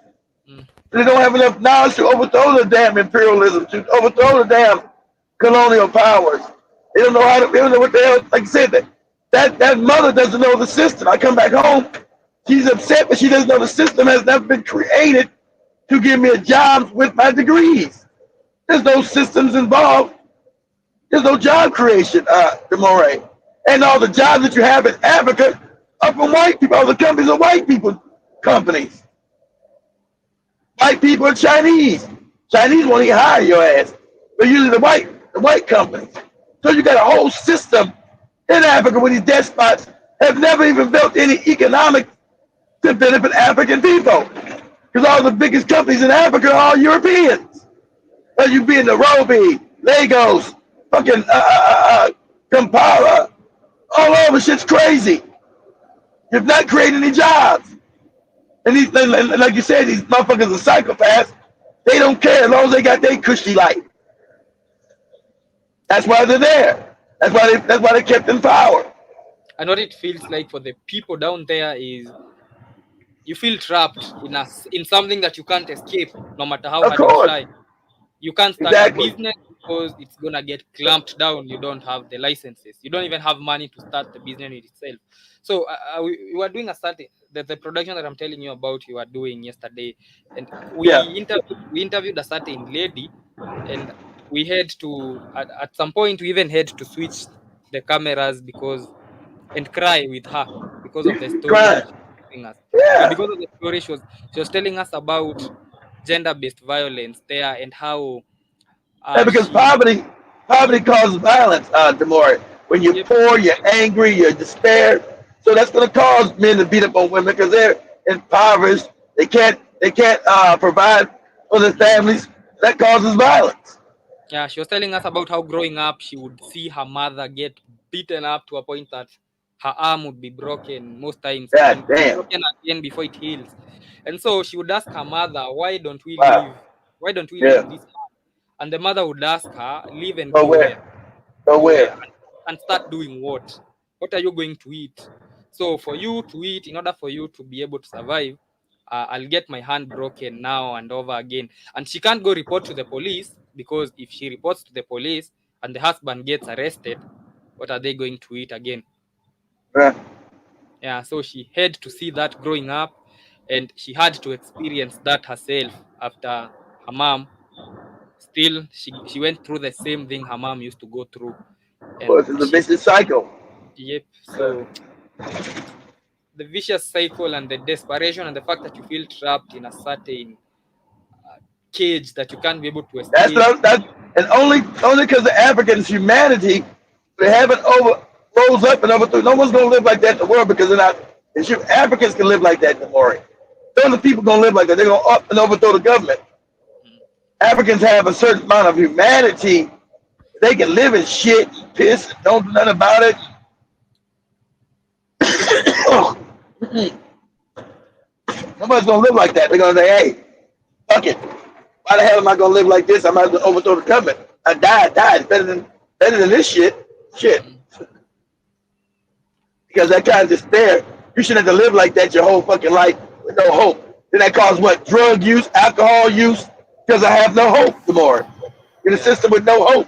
Mm. They don't have enough knowledge to overthrow the damn imperialism, to overthrow the damn colonial powers. They don't know how to. They don't know what the hell. Like I said, that mother doesn't know the system. I come back home, she's upset, but she doesn't know the system has never been created to give me a job with my degrees. There's no systems involved. There's no job creation, Demore. And all the jobs that you have in Africa are from white people. All the companies are white people companies. White people are Chinese. Chinese won't even hire your ass. But usually the white companies. So you got a whole system in Africa where these despots have never even built any economic to benefit African people. Because all the biggest companies in Africa are all Europeans. So you be in Nairobi, Lagos, fucking Kampala, all over. Shit's crazy. You've not created any jobs. And these, like you said, these motherfuckers are psychopaths. They don't care as long as they got their cushy life. That's why they're there. That's why they kept in power. And what it feels like for the people down there is you feel trapped in something that you can't escape, no matter how Of hard you course. try. You can't start a Exactly. business because it's gonna get clamped down. You don't have the licenses. You don't even have money to start the business itself. So we were doing the production that I'm telling you about. You were doing yesterday, and Yeah. we interviewed a certain lady, and we had to at some point we even had to switch the cameras and cry with her because of the story Crime. she was telling us. Yeah, Yeah. because of the story she was telling us about gender-based violence there, and how And because she poverty causes violence, Demore. When you're yep, poor, you're angry, you're despair. So that's going to cause men to beat up on women because they're impoverished. They can't provide for their families. That causes violence. yeah, she was telling us about how growing up she would see her mother get beaten up to a point that her arm would be broken most times, and God then damn. broken again before it heals. And so she would ask her mother, Wow. why don't we Yeah. leave this man? And the mother would ask her, leave and Go go where? where? Go Go where? where? And start doing what? What are you going to eat? So for you to eat, in order for you to be able to survive, I'll get my hand broken now and over again. And she can't go report to the police, because if she reports to the police and the husband gets arrested, what are they going to eat again? Uh, Yeah, so she had to see that growing up, and she had to experience that herself after her mom. Still, she went through the same thing her mom used to go through, of and course, it's a vicious cycle. yep. So it's the vicious cycle and the desperation and the fact that you feel trapped in a certain cage that you can't be able to That's escape. what and only because the Africans' humanity, they haven't rose up and overthrew. No one's gonna live like that in the world because they're not. And sure, Africans can live like that in the world. None of the people gonna live like that. They're gonna up and overthrow the government. Africans have a certain amount of humanity. They can live in shit, piss, and don't do nothing about it. Nobody's gonna live like that. They're gonna say, "Hey, fuck it. Why the hell am I gonna live like this? I might as well overthrow the government. I died. Better than this shit. Shit." Because that kind of despair, you shouldn't have to live like that your whole fucking life with no hope. Then that causes what? Drug use, alcohol use, because I have no hope anymore. In a Yeah, system with no hope.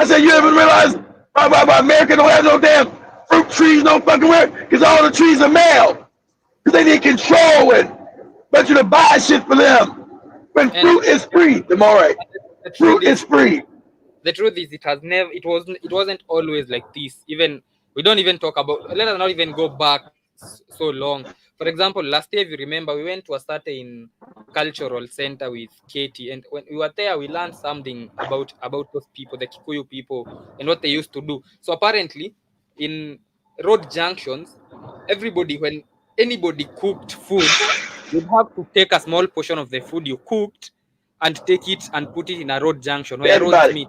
I said, you ever realize why America don't have no damn fruit trees no fucking where? Because all the trees are male. Because they need control and want you to buy shit for them. When And fruit is free, Demore. the truth Fruit is is, free. the truth is, it wasn't always like this. Even we don't even talk about. Let us not even go back so long. For example, last year, if you remember, we went to a certain cultural center with Katie, and when we were there, we learned something about those people, the Kikuyu people, and what they used to do. So apparently, in road junctions, everybody, when anybody cooked food, you'd have to take a small portion of the food you cooked and take it and put it in a road junction where roads Everybody. meet.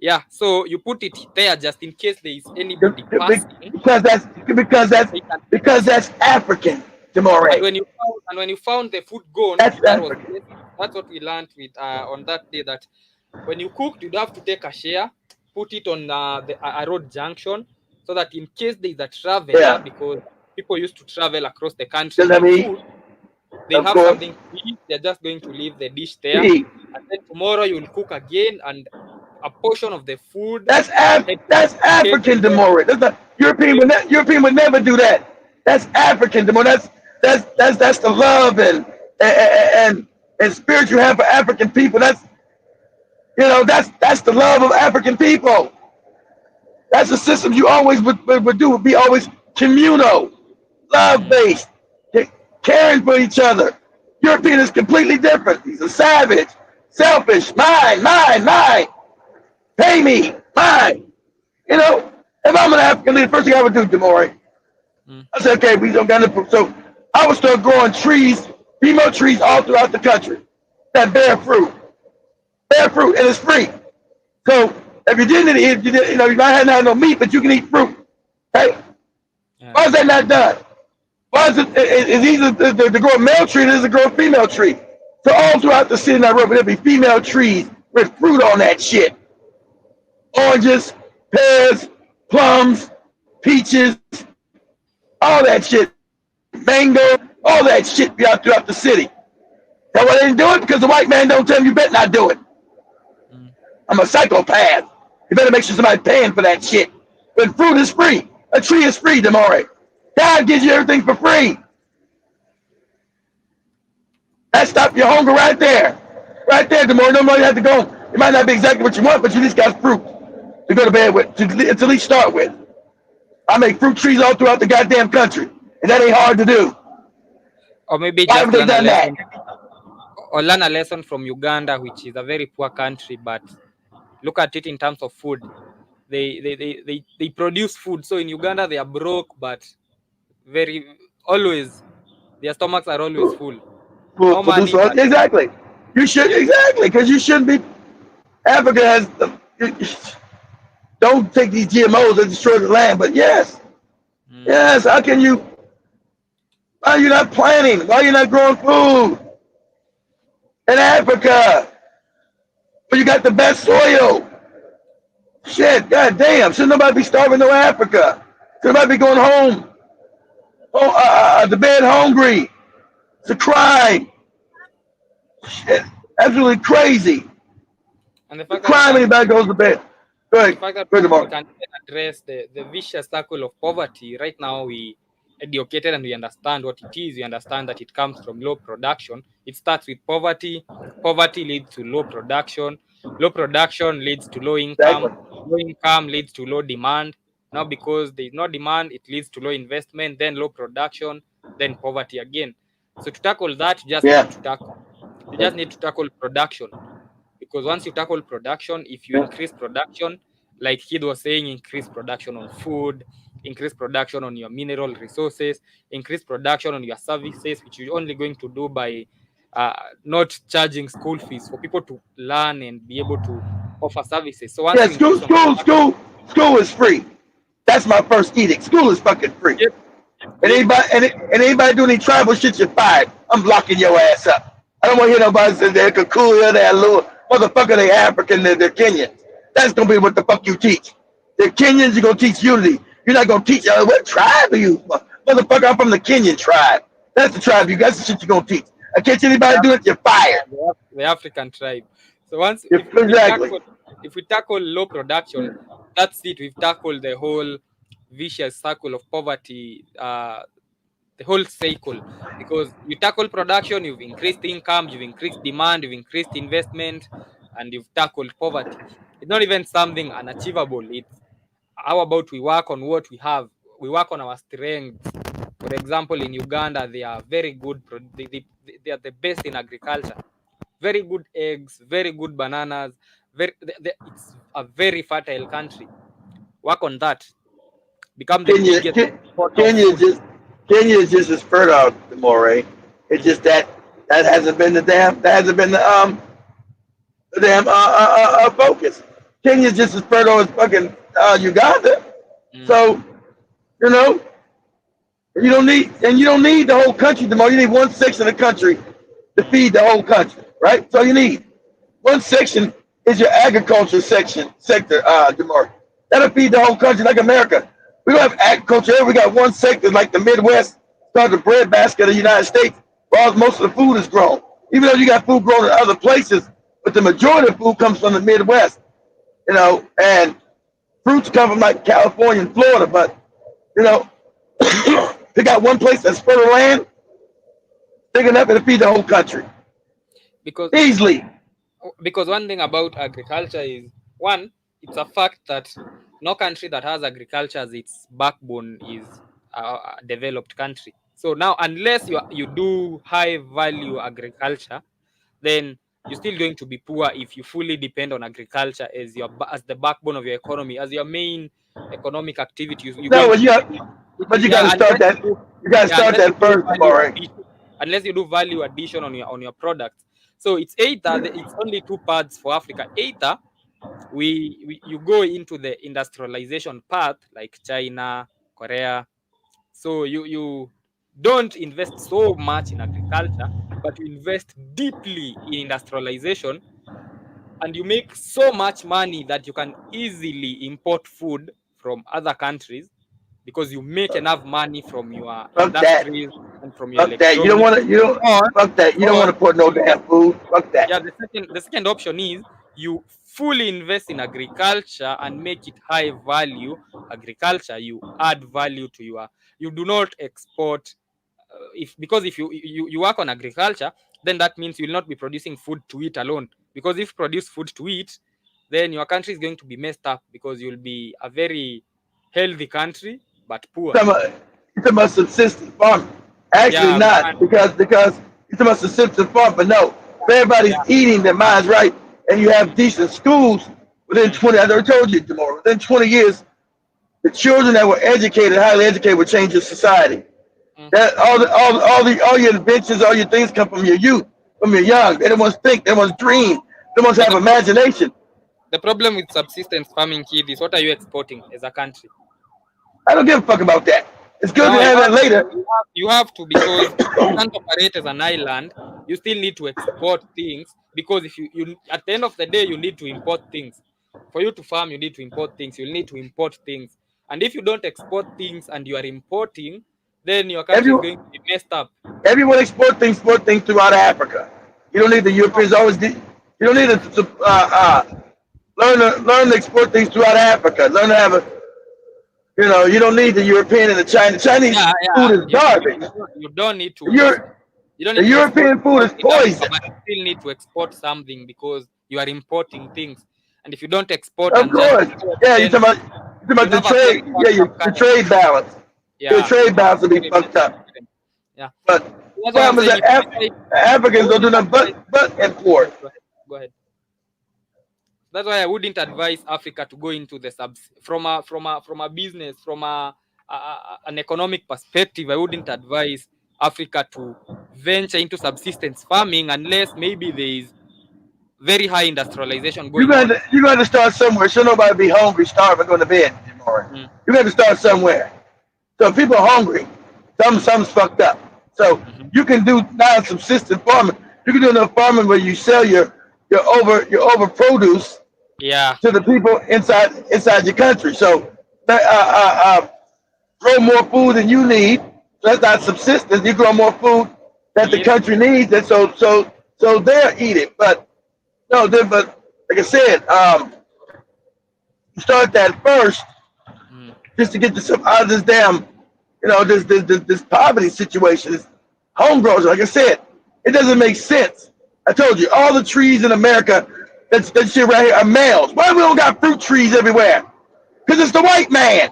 Yeah, so you put it there just in case there is anybody passing. Because that's because that's They can take because it. that's African, And Demore. when you found the food gone, That's that was African. that's what we learned with on that day, that when you cooked, you'd have to take a share, put it on a road junction, so that in case there is a traveler, Yeah. because people used to travel across the country Because I with mean, food, they'll of have course, something to eat. They're just going to leave the dish there, see, and then tomorrow you'll cook again, and a portion of the food head That's head to African, the Demore. That's not European. European would never do that. That's African, Demore. That's the love and spirit you have for African people. That's the love of African people. That's the system you always would do. Would be always communal, love Mm, based, caring for each other. European is completely different. He's a savage, selfish, mine, mine, mine. Pay me, mine. If I'm an African leader, first thing I would do, Demore, mm, I said, okay, we don't got to. So I would start growing trees, female trees, all throughout the country that bear fruit, and it's free. So if you didn't eat, you might not have no meat, but you can eat fruit. Hey, yeah. why is that not done? Why is it's easier to grow a male tree than it is to grow a female tree? So all throughout the city of Nairobi, there'll be female trees with fruit on that shit. Oranges, pears, plums, peaches, all that shit. Mango, all that shit be out throughout the city. That's why they didn't do it, because the white man don't tell him you better not do it. Mm. I'm a psychopath. You better make sure somebody's paying for that shit. But fruit is free. A tree is free, Demore. God gives you everything for free. That stop your hunger right there. Right there, Demore. No more you have to go. It might not be exactly what you want, but you at least got fruit to go to bed with, to at least start with. I make fruit trees all throughout the goddamn country. And that ain't hard to do. Or maybe Why just haven't they learn a done that? lesson, or learn a lesson from Uganda, which is a very poor country, but look at it in terms of food. They produce food. So in Uganda they are broke, but very always their stomachs are always full. No Produce money, but exactly. You should yep. exactly because you shouldn't be. Africa has don't take these GMOs that destroy the land. But yes, Mm, yes. How can you? Why are you not planting? Why are you not growing food in Africa? Where you got the best soil? Shit, goddamn. Should nobody be starving no Africa? Should nobody be going home to bed hungry? It's a crime. Shit, absolutely crazy. and the The fact that we crime can anybody goes to bed. Go and the ahead. fact that Go ahead, we Mark. can address the vicious circle of poverty. Right now, we educated and we understand what it is. We understand that it comes from low production. It starts with poverty. Poverty leads to low production. Low production leads to low income. Exactly. Low income leads to low demand. Now, because there is no demand, it leads to low investment, then low production, then poverty again. So to tackle that, Yeah. you just need to tackle production, because once you tackle production, if you Yeah. increase production, like Kid was saying, increase production on food, increase production on your mineral resources, increase production on your services, which you're only going to do by not charging school fees for people to learn and be able to offer services. So once Yeah. you increase on production, School is free. That's my first edict. School is fucking free. yep, And yep, anybody doing any tribal shit, you're fired. I'm locking your ass up. I don't want to hear nobody say they're Kikuyu, they're Lua. Motherfucker, they African, they're Kenyan. That's gonna be what the fuck you teach. They're Kenyans, you're gonna teach unity. You're not gonna teach what tribe are you? Motherfucker, I'm from the Kenyan tribe. That's the tribe that's the shit you're gonna teach. I catch anybody do it, you're fired. the African tribe. So once if we Exactly. tackle if we tackle low production, that's it. We've tackled the whole vicious circle of poverty, the whole cycle. Because you tackle production, you've increased income, you've increased demand, you've increased investment, and you've tackled poverty. It's not even something unachievable. It's how about we work on what we have? We work on our strengths. For example, in Uganda, they are very good. They are the best in agriculture. Very good eggs, very good bananas. It's a very fertile country. Work on that. Become the Kenya, biggest exporter of Kenya is food. just Kenya is just as fertile, Demore. It's Mhm. just that that hasn't been the damn focus. Kenya's just as fertile as fucking Uganda. Mm. So you know, you don't need the whole country. Demore, you need one section of the country to Mm. feed the whole country, right? So you need one section is your agriculture sector, Demore. That'll feed the whole country like America. We don't have agriculture here. We got one sector like the Midwest, called the breadbasket of the United States, where most of the food is grown. Even though you got food grown in other places, but the majority of food comes from the Midwest, and fruits come from like California and Florida, but you know, they got one place that's fertile land big enough to feed the whole country Because easily. one thing about agriculture is, one, it's a fact that no country that has agriculture as its backbone is a developed country. So now, unless you do high value agriculture, then you're still going to be poor if you fully depend on agriculture as as the backbone of your economy, as your main economic activity. You're No, going but to be poor. you got Yeah, to start that. You got to start unless you that do first, value Amari. addition, on your products. So it's either it's only two paths for Africa. Either you go into the industrialization path like China, Korea. So you don't invest so much in agriculture, but you invest deeply in industrialization, and you make so much money that you can easily import food from other countries because you make enough money from your Fuck that. industries and from your Fuck that. You don't electronics. want to. You don't. Or, Fuck that. You don't want or to put no damn food. Fuck that. yeah, the second option is you fully invest in agriculture and make it high value agriculture. You add value to you do not export. If Because if you work on agriculture, then that means you will not be producing food to eat alone. Because if you produce food to eat, then your country is going to be messed up, because you'll be a very healthy country but poor. You talking about subsistence farming? Actually, Yeah, we not can't. because you talking about subsistence farming. But no, if everybody's Yeah. eating their minds right, and you have Mm, decent schools within mm, 20. I already told you tomorrow. Within 20 years, the children that were educated, highly educated, will change your society. mm. That all your inventions, all your things come from your youth, from your young. They don't want to think. They want to dream. They want to But have imagination. the problem with subsistence farming, kid, is what are you exporting as a country? I don't give a fuck about that. It's good No, to you have have that to. later. You have to, because you can't operate as an island. You still need to export things, because if you at the end of the day you need to import things. For you to farm, you need to import things. You'll need to import things, and if you don't export things and you are importing, then your country is Everyone, going to be messed up. everyone export things throughout Africa. You don't need the Europeans always. You don't need to learn to export things throughout Africa. Learn to have a. You don't need the European and the Chinese. Chinese Yeah, food yeah. is garbage. You don't need The, to Euro, you don't the need to export European food is in Africa, poison. but you still need to export something, because you are importing things. And if you don't export Of and just course. import, Yeah, then you talking you about the have a very trade. Yeah, fucked up the currency. trade balance. The Yeah, you trade have a balance will be very fucked messed up up. currency. Yeah, But that's what why I'm happens saying, that I Africans don't do wouldn't nothing advise. but import. Go ahead. Go ahead. That's why I wouldn't advise Africa to go into the subs from a business, an economic perspective. I wouldn't advise Africa to venture into subsistence farming unless maybe there is very high industrialization You going got on. to you got to start somewhere. So nobody be hungry, starving, going to bed anymore. Mm, You got to start somewhere. So if people are hungry, something's fucked up. So mhm. you can do non-subsistence farming. You can do enough farming where you sell your over produce Yeah, to the people inside your country. So grow more food than you need. That's not subsistence. You grow more food that the yes, country needs, and so they'll eat it. But no, but like I said, start that first, Mm. just to get this out of this damn, this poverty situation, this homegrown. Like I said, it doesn't make sense. I told you, all the trees in America, that shit right here are males. Why we don't got fruit trees everywhere? Because it's the white man.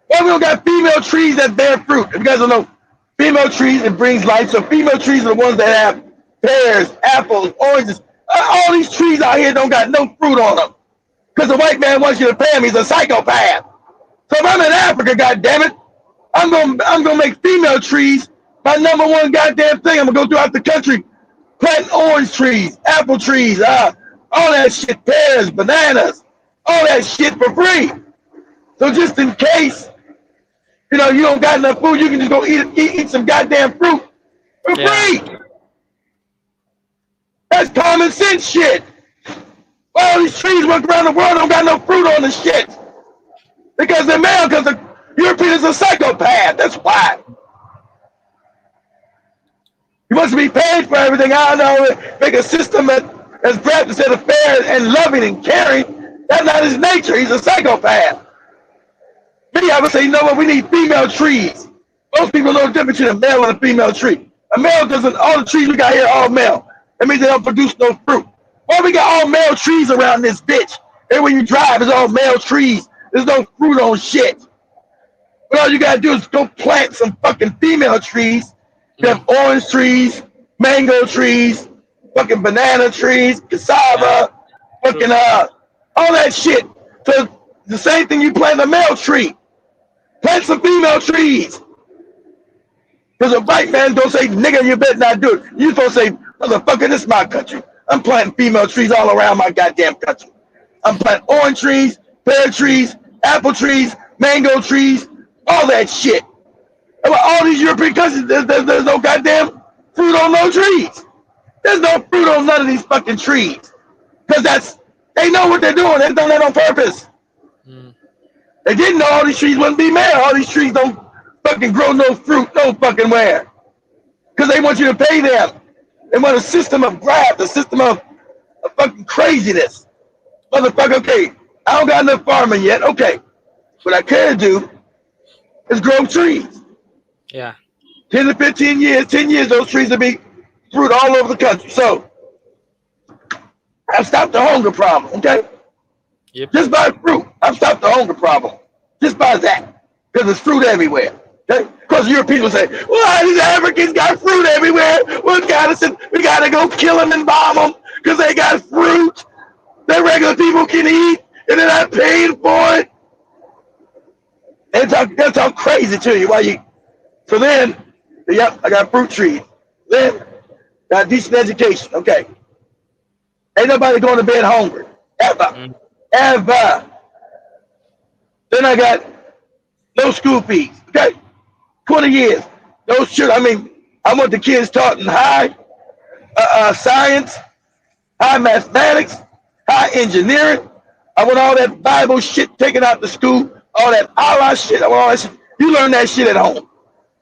Why we don't got female trees that bear fruit? If you guys don't know, female trees, it brings life. So female trees are the ones that have pears, apples, oranges. All these trees out here don't got no fruit on them. Because the white man wants you to pay him. He's a psychopath. So if I'm in Africa, goddammit, I'm gonna make female trees my number one goddamn thing. I'm gonna go throughout the country planting orange trees, apple trees, all that shit, pears, bananas, all that shit for free. So just in case, you don't got enough food, you can just go eat some goddamn fruit for Yeah. free. That's common sense shit. All these trees walk around the world don't got no fruit on the shit. Because they're male, because the European is a psychopath. That's why. He wants to be paid for everything. I don't know. Make a system that's bred instead of fair and loving and caring. That's not his nature. He's a psychopath. Me, I would say, you know what? We need female trees. Most people know the difference between a male and a female tree. A male doesn't, all the trees we got here are all male. That means they don't produce no fruit. Why we got all male trees around this bitch? And when you drive, it's all male trees. There's no fruit on shit. But all you gotta do is go plant some fucking female trees. You have orange trees, mango trees, fucking banana trees, cassava, fucking all that shit. So the same thing you plant a male tree. Plant some female trees. Because a white man don't say, nigga, you better not do it. You supposed to say, motherfucker, this is my country. I'm planting female trees all around my goddamn country. I'm planting orange trees, pear trees, apple trees, mango trees, all that shit. All these European countries, there's no goddamn fruit on no trees. There's no fruit on none of these fucking trees. Because they know what they're doing. They've done that on purpose. Mm. They didn't know all these trees wouldn't be male. All these trees don't fucking grow no fruit, no fucking where. Because they want you to pay them. They want a system of graft, a system of fucking craziness. Motherfucker, okay, I don't got enough farming yet. Okay, what I can do is grow trees. Yeah. 10 to 15 years, 10 years, those trees will be fruit all over the country. So I've stopped the hunger problem, okay? Yep. Just by fruit, I've stopped the hunger problem. Just by that. Because there's fruit everywhere. Okay? Because Europeans will say, well, these Africans got fruit everywhere. We gotta go kill them and bomb them because they got fruit that regular people can eat and they're not paying for it. And that's all crazy to you. So then, yep, I got fruit trees. Then, got decent education. Okay. Ain't nobody going to bed hungry. Ever. Mm. Ever. Then I got no school fees. Okay. 20 years. Those children, I want the kids taught in high science, high mathematics, high engineering. I want all that Bible shit taken out the school, all that Allah shit. I want all that shit. You learn that shit at home.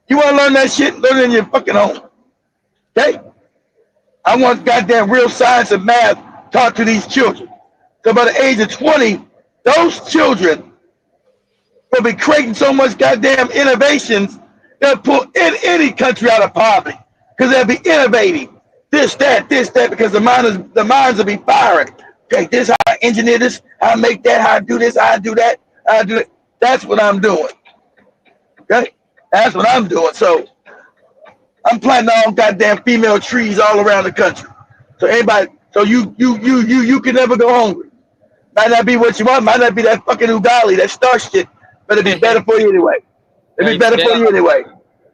You want to learn that shit? Learn it in your fucking home. Okay? I want goddamn real science and math taught to these children. So by the age of 20, those children will be creating so much goddamn innovations they'll pull any country out of poverty. Because they'll be innovating. This, that, because the minds will be firing. Okay, this how I engineer this, how I make that, how I do this, how I do that, how I do it. That's what I'm doing. Okay? That's what I'm doing. So I'm planting all goddamn female trees all around the country. So you can never go hungry. Might not be what you want, might not be that fucking ugali, that star shit, but it'd be better for you anyway. It'd be better for you anyway.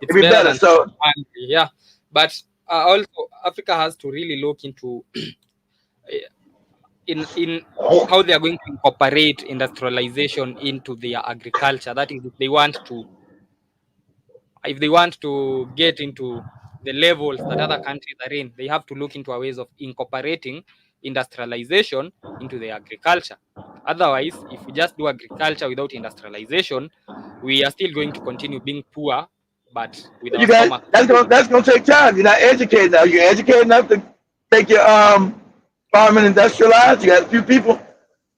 It'd be better. So yeah, but also Africa has to really look into in how they are going to incorporate industrialization into their agriculture. That is, if they want to get into the levels that other countries are in, they have to look into ways of incorporating industrialization into their agriculture. Otherwise, if we just do agriculture without industrialization, we are still going to continue being poor, but with our stomach. That's gonna take time. You're not educated now. You're educated enough to take your farming industrialized. You got a few people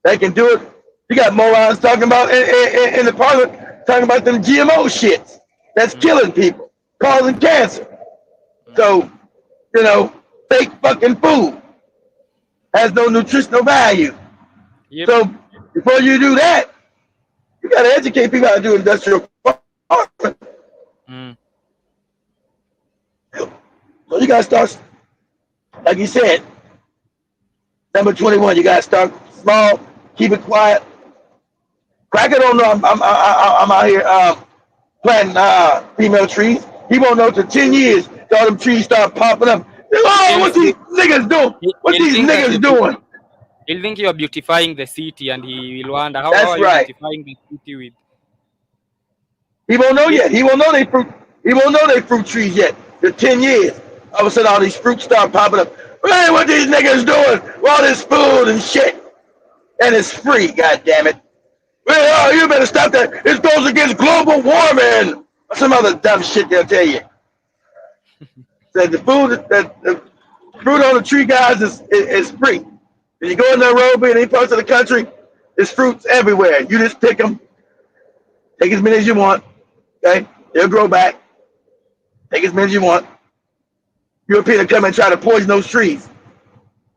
that can do it You got morons talking about in the parliament talking about them GMO shits that's Mm, killing people, causing cancer. mm. So, fake fucking food has no nutritional value. Yep. So before you do that, you gotta educate people how to do industrial farming. Mm, So you gotta start, like you said, number 21. You gotta start small, keep it quiet. Cracker don't know I'm out here planting female trees. He won't know till 10 years till all them trees start popping up. Oh, he'll, what these niggas doing? What he'll these think that niggas doing? he'll think you're beautifying the city, and he will wonder how That's are you right. beautifying the city with. He won't know Yep. yet. He won't know they fruit. He won't know they fruit trees yet. For 10 years, all of a sudden all these fruits start popping up. Hey, what these niggas doing? All this food and shit, and it's free. God damn it! Well, you better stop that. It goes against global warming. Or some other dumb shit they'll tell you. That the fruit on the tree, guys, is free. If you go in Nairobi and any parts of the country, there's fruits everywhere. You just pick them, take as many as you want. Okay, they'll grow back. Take as many as you want. Europeans come and try to poison those trees.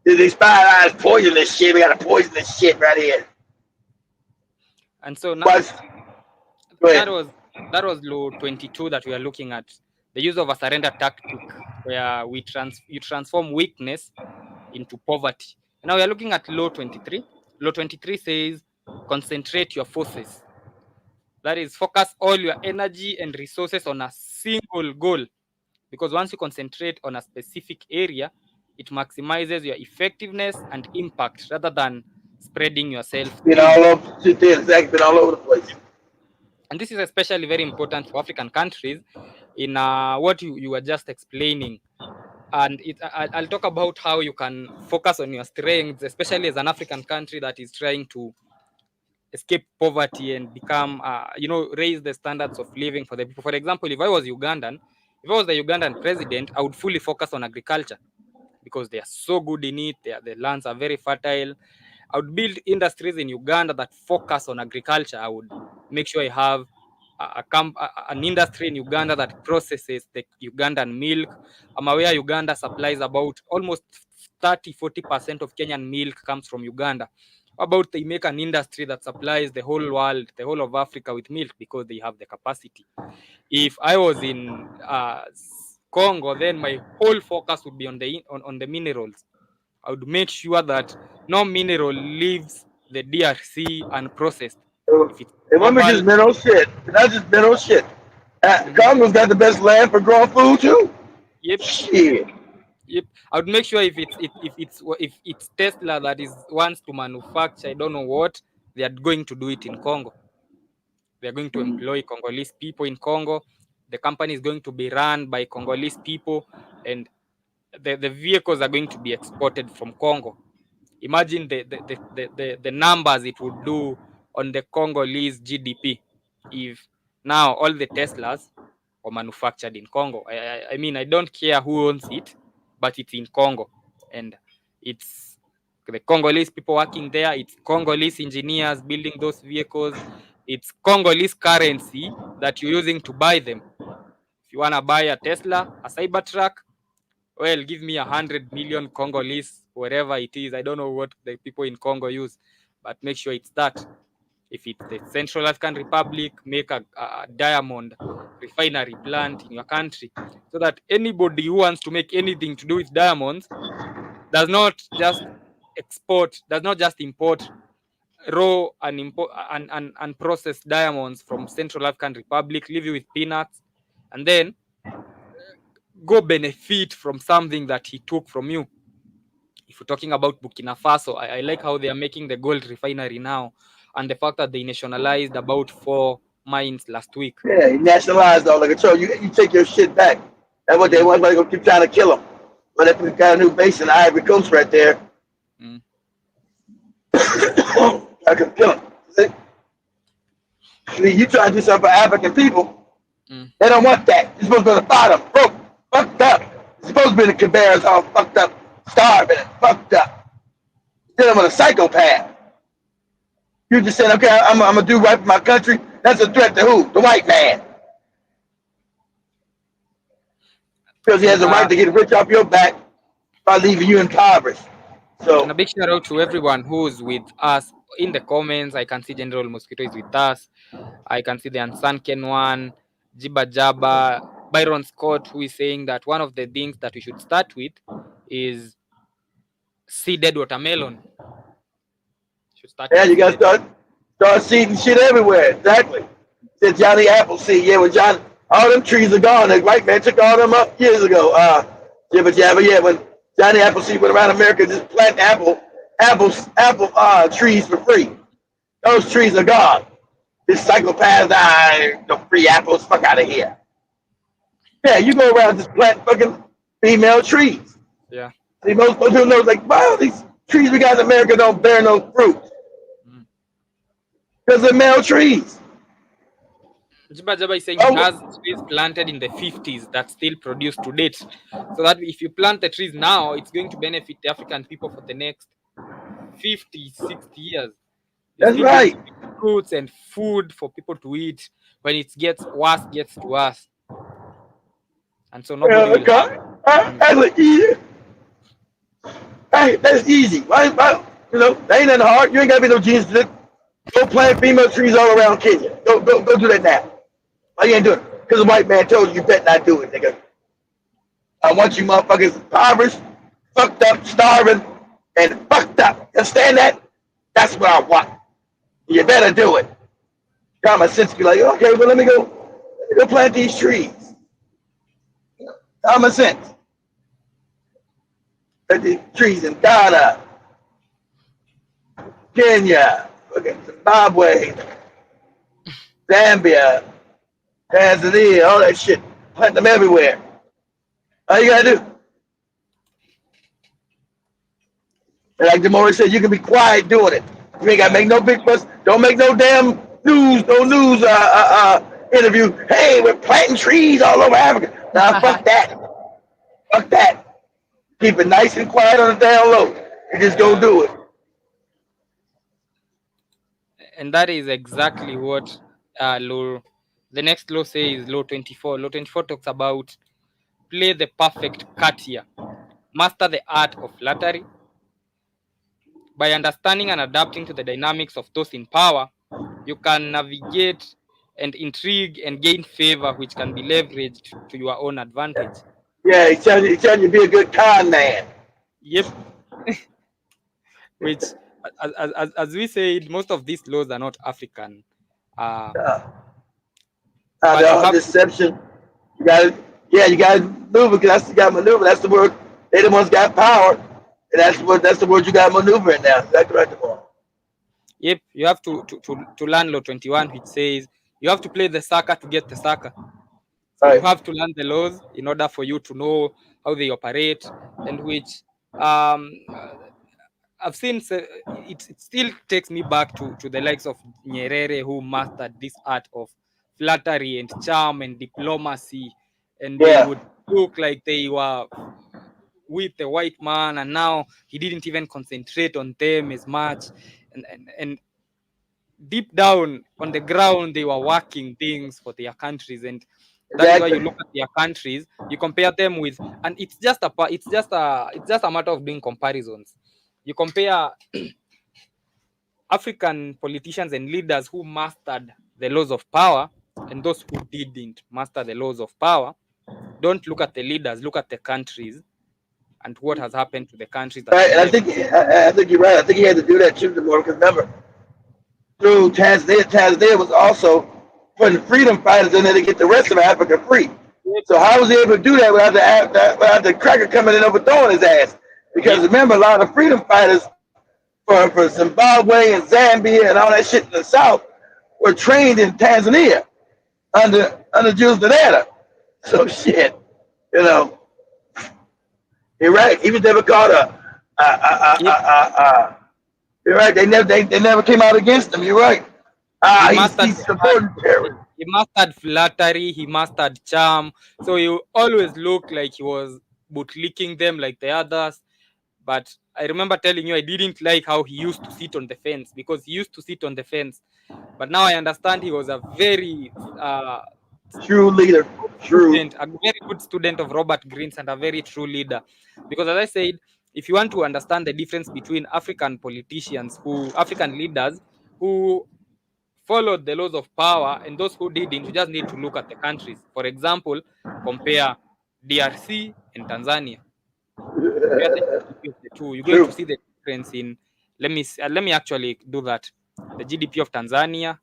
They spy eyes poison this shit. We gotta poison this shit right here. And so But go that ahead. was that was law 22 that we are looking at, the use of a surrender tactic, where you transform weakness into poverty. Now we are looking at law 23. Law 23 says concentrate your forces. That is, focus all your energy and resources on a single goal, because once you concentrate on a specific area, it maximizes your effectiveness and impact rather than spreading yourself Been thin. all over shit there. Exactly, been all over the place. And this is especially very important for African countries in what you were just explaining. And I'll talk about how you can focus on your strengths, especially as an African country that is trying to escape poverty and become, raise the standards of living for the people. For example, if I was the Ugandan president, I would fully focus on agriculture because they are so good in it. The lands are very fertile. I would build industries in Uganda that focus on agriculture. I would make sure I have an industry in Uganda that processes the Ugandan milk. I'm aware Uganda supplies about almost 30-40% of Kenyan milk comes from Uganda. How about they make an industry that supplies the whole world, the whole of Africa with milk because they have the capacity? If I was in Congo, then my whole focus would be on the minerals. I would make sure that no mineral leaves the DRC unprocessed. If it's And women cobalt, just mineral shit. Not just mineral shit. mhm, Congo's got the best land for growing food too. yep, Shit. yep. I would make sure if it's Tesla that is wants to manufacture, I don't know what, they are going to do it in Congo. They are going to employ Congolese people in Congo. The company is going to be run by Congolese people, and the vehicles are going to be exported from Congo. Imagine the numbers it would do on the Congolese GDP if now all the Teslas were manufactured in Congo. I mean, I don't care who owns it, but it's in Congo, and it's the Congolese people working there. It's Congolese engineers building those vehicles. It's Congolese currency that you're using to buy them. If you wanna buy a Tesla, a Cybertruck, well, give me 100 million Congolese, wherever it is. I don't know what the people in Congo use, but make sure it's that. If it's the Central African Republic, make a diamond refinery plant in your country, so that anybody who wants to make anything to do with diamonds does not just import raw and processed diamonds from Central African Republic, leave you with peanuts, and then go benefit from something that he took from you. If we're talking about Burkina Faso, I like how they are making the gold refinery now, and the fact that they nationalized about 4 mines last week. Yeah, he nationalized all the control. You take your shit back. That's what they Mm, want. Everybody gonna keep trying to kill him. But if we got a new base in the Ivory Coast right there, mm, I can kill him. See, you try to do something for African people, mm. they don't want that. You're supposed to be on the bottom, broke, fucked up. You're supposed to be in the conveyors all fucked up, starving and fucked up. Dealing with a psychopath. You just saying, okay, I'm gonna do right for my country. That's a threat to who? The white man, because he has And a right to get rich off your back by leaving you impoverished. a So big shout out to everyone who's with us in the comments. I can see General Mosquito is with us. I can see the Unsunken one, Jiba Jaba, Byron Scott, who is saying that one of the things that we should start with is seeded watermelon. Should start yeah, with you gotta seeded. start seeding shit everywhere. Exactly. Said Johnny Appleseed. Yeah, when John, all them trees are gone. The white man took all them up years ago. Jibba jabba. Yeah, when Johnny Appleseed went around America just planting apple trees for free. Those trees are gone. This psychopath, the free apples, fuck out of here. Yeah, you go around just planting fucking female trees. Yeah. See, most people know, like, wow, these trees we got in America don't bear no fruit because they're male trees. Jiba Jaba is saying he Oh, has trees planted in the 50s that still produce to date. So that if you plant the trees now, it's going to benefit the African people for the next 50, 60 years. There's that's still going to right. be fruits and food for people to eat when it gets to us. And so nobody will have. That's easy. Hey, that's easy. That ain't nothing hard. You ain't gotta be no genius to go plant female trees all around Kenya. Go do that now. Why you ain't doing it? Because the white man told you better not do it, nigga. I want you motherfuckers impoverished, fucked up, starving, and fucked up. You understand that? That's what I want. You better do it. Common sense be like, okay, well let me go plant these trees. Common sense. Plant these trees in Ghana, Kenya, Zimbabwe, Zambia, Tanzania, all that shit. Plant them everywhere. All you gotta do. And like Demore said, you can be quiet doing it. You ain't gotta make no big fuss. Don't make no damn news interview. Hey, we're planting trees all over Africa. Nah, fuck that. Fuck that. Keep it nice and quiet on the down low. You just go do it. And that is exactly what the next law says, law 24. Law 24 talks about play the perfect courtier, master the art of flattery. By understanding and adapting to the dynamics of those in power, you can navigate and intrigue and gain favor, which can be leveraged to your own advantage. Yeah, he's telling you to be a good con man. Yep. Which, as we said, most of these laws are not African. But They're you all have deception. You gotta maneuver because you got maneuver. That's the word. They the ones got power, and that's the word you got maneuvering now. That's correct. Yep, you have to learn law 21, which says you have to play the sucker to get the sucker. So you have to learn the laws in order for you to know how they operate, and which I've seen. It still takes me back to the likes of Nyerere, who mastered this art of flattery and charm and diplomacy, and they would look like they were with the white man, and now he didn't even concentrate on them as much, and deep down on the ground they were working things for their countries. And that is why you look at their countries, you compare them with, and it's just a matter of doing comparisons. You compare African politicians and leaders who mastered the laws of power and those who didn't master the laws of power. Don't look at the leaders, look at the countries and what has happened to the countries that Right, are and left. I think you're right. I think he had to do that too, because remember, through Tanzania was also putting freedom fighters in there to get the rest of Africa free. So how was he able to do that without the cracker coming in overthrowing his ass? Because remember, a lot of freedom fighters for Zimbabwe and Zambia and all that shit in the South were trained in Tanzania under Jules Nyerere. So shit, you're right. He was never called you're right. They never came out against him. You're right. He's supporting terrorists. He mastered flattery, he mastered charm. So he always looked like he was bootlicking them like the others. But I remember telling you I didn't like how he used to sit on the fence, because he used to sit on the fence. But now I understand he was a very True leader. True. student, a very good student of Robert Greene's, and a very true leader. Because as I said, if you want to understand the difference between African leaders who followed the laws of power and those who didn't, you just need to look at the countries. For example, compare DRC and Tanzania. Compare the GDP of the two. You're going to True. see the difference in. Let me actually do that. The GDP of Tanzania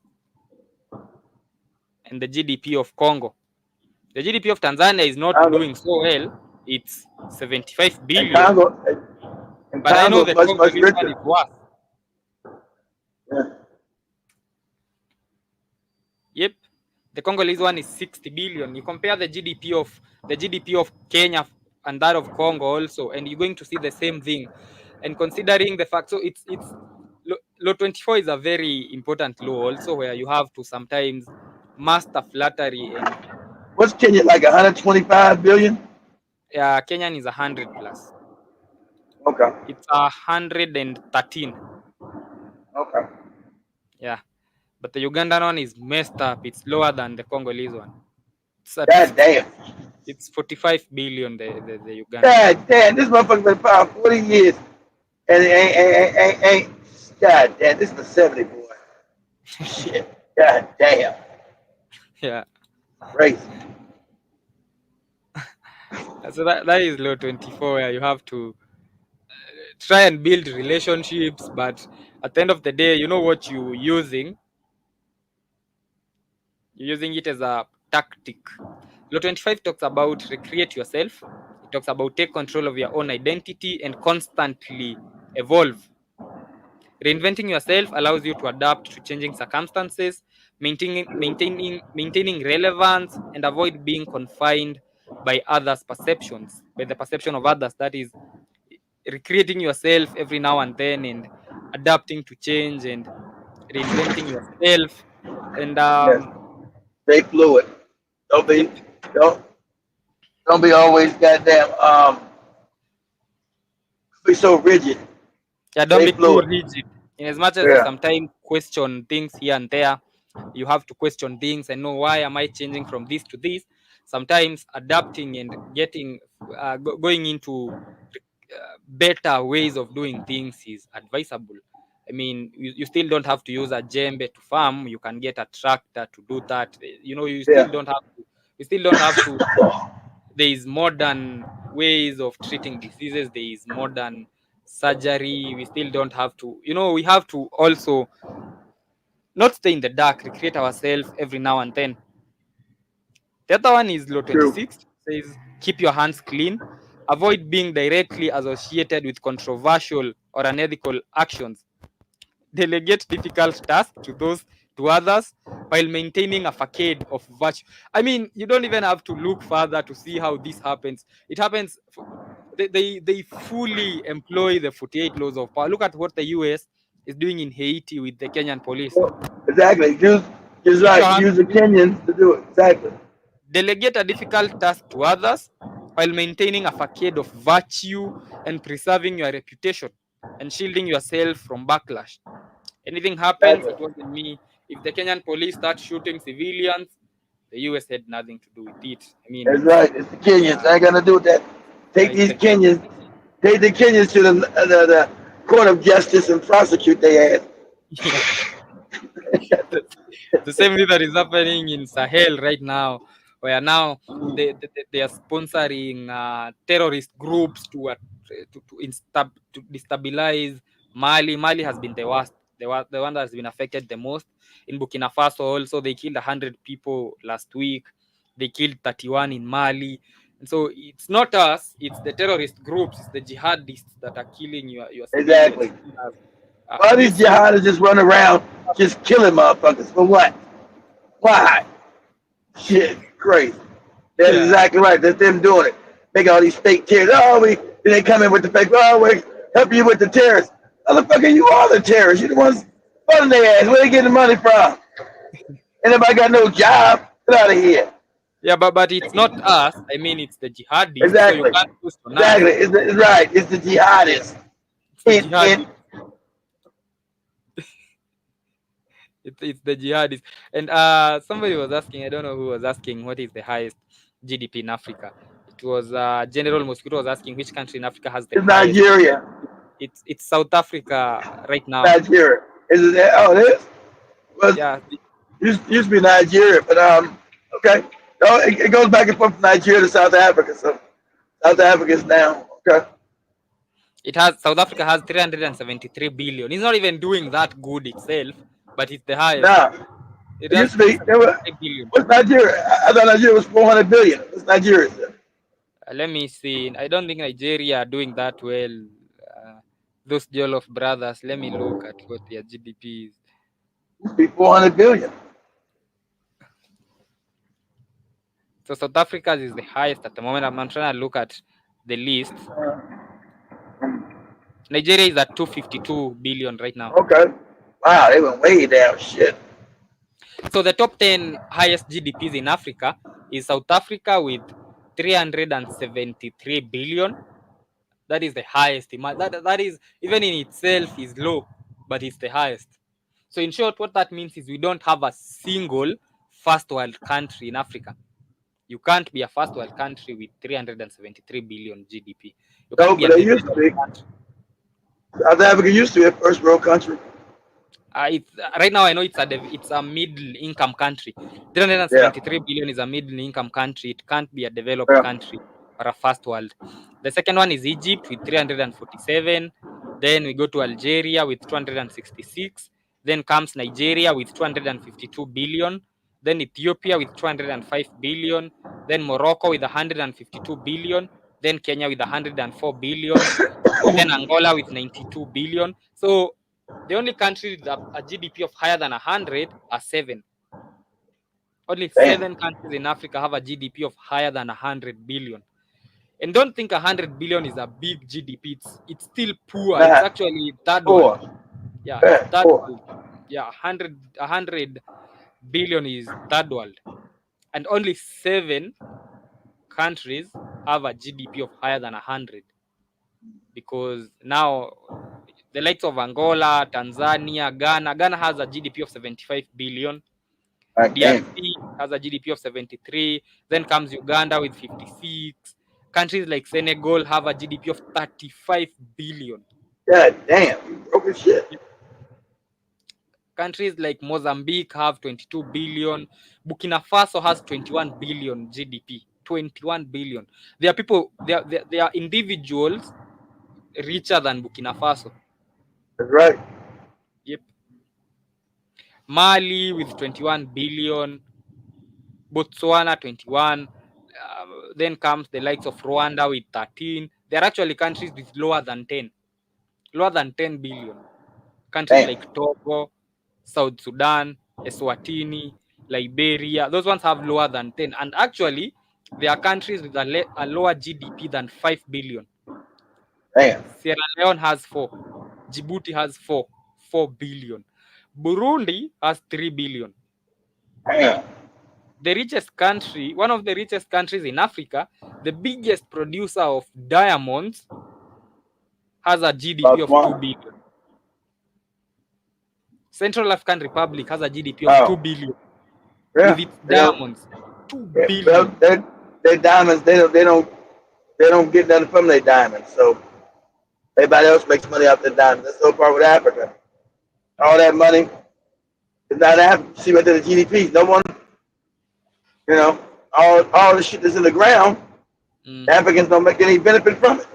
and the GDP of Congo. The GDP of Tanzania is not doing Congo, so well. It's 75 and billion, Congo, and but I know Congo is the much, much Congolese one is richer. worse. Yeah. Yep, the Congolese one is 60 billion. You compare the GDP of Kenya and that of Congo also, and you're going to see the same thing. And considering the fact, so it's law 24 is a very important law also, where you have to sometimes master flattery, and What's Kenya like? 125 billion? Kenyan is 100 plus. Okay. It's 113. Okay. Yeah, but the Ugandan one is messed up. It's lower than the Congolese one. It's at God damn. it's 45 billion. The Ugandan. God damn. This motherfucker been power 40 years. And it ain't. God damn. This is the 70, boy. Shit. God damn. Yeah. Crazy. So that is law 24, where you have to try and build relationships, but at the end of the day, you know what you're using. You're using it as a tactic. Law 25 talks about recreate yourself. It talks about take control of your own identity and constantly evolve. Reinventing yourself allows you to adapt to changing circumstances, maintaining relevance, and avoid being confined by others' perceptions, by the perception of others. That is, recreating yourself every now and then, and adapting to change, and reinventing yourself. And Yes. Stay fluid. Don't yep, be don't don't be always goddamn be so rigid. yeah, don't Stay be too fluid. rigid. In as much as you Yeah. sometimes question things here and there, you have to question things and know, why am I changing from this to this. Sometimes adapting and getting going into better ways of doing things is advisable. I mean, you still don't have to use a jembe to farm. You can get a tractor to do that. You know, Yeah. you still don't have to. There is modern ways of treating diseases. There is modern surgery. We still don't have to. You know, we have to also not stay in the dark. Recreate ourselves every now and then. The other one is law True. 26. Says keep your hands clean. Avoid being directly associated with controversial or unethical actions. Delegate difficult tasks to others while maintaining a facade of virtue. I mean, you don't even have to look further to see how this happens. It happens. They fully employ the 48 laws of power. Look at what the US is doing in Haiti with the Kenyan police. Exactly. Use just Keep your right. hands Use the clean. Kenyans to do it. Exactly. Delegate a difficult task to others while maintaining a facade of virtue and preserving your reputation and shielding yourself from backlash. Anything happens, Exactly. it wasn't me. If the Kenyan police start shooting civilians, the US had nothing to do with it. I mean, That's right. It's the Kenyans. I ain't gonna do with that. Take it's these the Kenyans. Take the Kenyans to the court of justice and prosecute their ass. yeah, the, the same thing that is happening in Sahel right now, where now they are sponsoring terrorist groups to destabilize Mali. Mali has been the worst, the one that has been affected the most. In Burkina Faso, also they killed 100 people last week. They killed 31 in Mali. And so it's not us; it's the terrorist groups, it's the jihadists that are killing your civilians. Exactly. Uh, Why these misuse. jihadists just run around just killing motherfuckers for what? Why? Shit, crazy. That's Yeah. exactly right. That's them doing it. Make all these fake terrorists. Oh, then they come in with the fake. Oh, we help you with the terrorists. Motherfucker, you are the terrorists. You the ones funding their ass. Where they getting the money from? Anybody got no job? Get out of here. Yeah, but it's not us. I mean, it's the jihadists. So you Exactly. can't choose on us. Exactly. It's right. It's the jihadists. It's the In jihadists. It's the jihadists. And somebody was asking. I don't know who was asking. What is the highest GDP in Africa? It was General Mosquito was asking which country in Africa has the it's highest. Nigeria. It's South Africa right now. Nigeria. Is it that? Oh, it is. Well, Yeah, used to be Nigeria, but okay. No, it goes back and forth from Nigeria to South Africa. So South Africa is now okay. it has South Africa has 373 billion. It's not even doing that good itself, but it's the highest. Now It it has used to be. There 373 billion. what's Nigeria? I thought Nigeria was 400 billion. What's Nigeria? Let me see. I don't think Nigeria are doing that well. Those Jollof brothers. Let me look at what their GDP is. Used to be 400 billion. So South Africa's is the highest at the moment. I'm trying to look at the list. Nigeria is at 252 billion right now. Okay. Wow, they went way down. Shit. So the top 10 highest GDPs in Africa is South Africa with 373 billion. That is the highest. That is even in itself is low, but it's the highest. So in short, what that means is we don't have a single first world country in Africa. You can't be a first world country with 373 billion GDP. You No, can't be but a they used to developed be. country. South Africa used to be a first world country. Right now I know it's a middle income country. Yeah. 373 billion is a middle income country. It can't be a developed Yeah. country or a first world. The second one is Egypt with 347. Then we go to Algeria with 266. Then comes Nigeria with 252 billion. Then Ethiopia with 205 billion. Then Morocco with 152 billion. Then Kenya with 104 billion. Then Angola with 92 billion. So the only country with a GDP of higher than 100 are 7. Only Damn. 7 countries in Africa have a GDP of higher than 100 billion. And don't think 100 billion is a big GDP. It's still poor. It's Nah. actually third world. Four. Yeah, it's Yeah. third Four. world. Yeah, 100 billion is third world. And only 7 countries have a GDP of higher than 100. Because now the likes of Angola, Tanzania, Ghana has a GDP of 75 billion. Like damn. DRC has a GDP of 73. Then comes Uganda with 56. Countries like Senegal have a GDP of 35 billion. God damn. You broke as shit. Countries like Mozambique have 22 billion. Burkina Faso has 21 billion GDP. 21 billion. There are people, there are individuals richer than Burkina Faso. That's right. Yep. Mali with 21 billion. Botswana 21. Then comes the likes of Rwanda with 13. There are actually countries with lower than 10 billion. Countries Damn. like Togo, South Sudan, Eswatini, Liberia, those ones have lower than 10. And actually, there are countries with a lower GDP than 5 billion. Damn. Sierra Leone has 4. Djibouti has 4 billion. Burundi has 3 billion. Damn. The richest country, one of the richest countries in Africa, the biggest producer of diamonds, has a GDP About of 2 one. billion. Central African Republic has a GDP of 2 Oh. billion with Yeah. its They don't. diamonds. 2 Yeah, well, billion. they diamonds. They don't get nothing from their diamonds. So everybody else makes money off their diamonds. That's the whole part with Africa. All that money is not Africa. See what the GDP. No one. You know. All the shit that's in the ground. Africans don't make any benefit from it.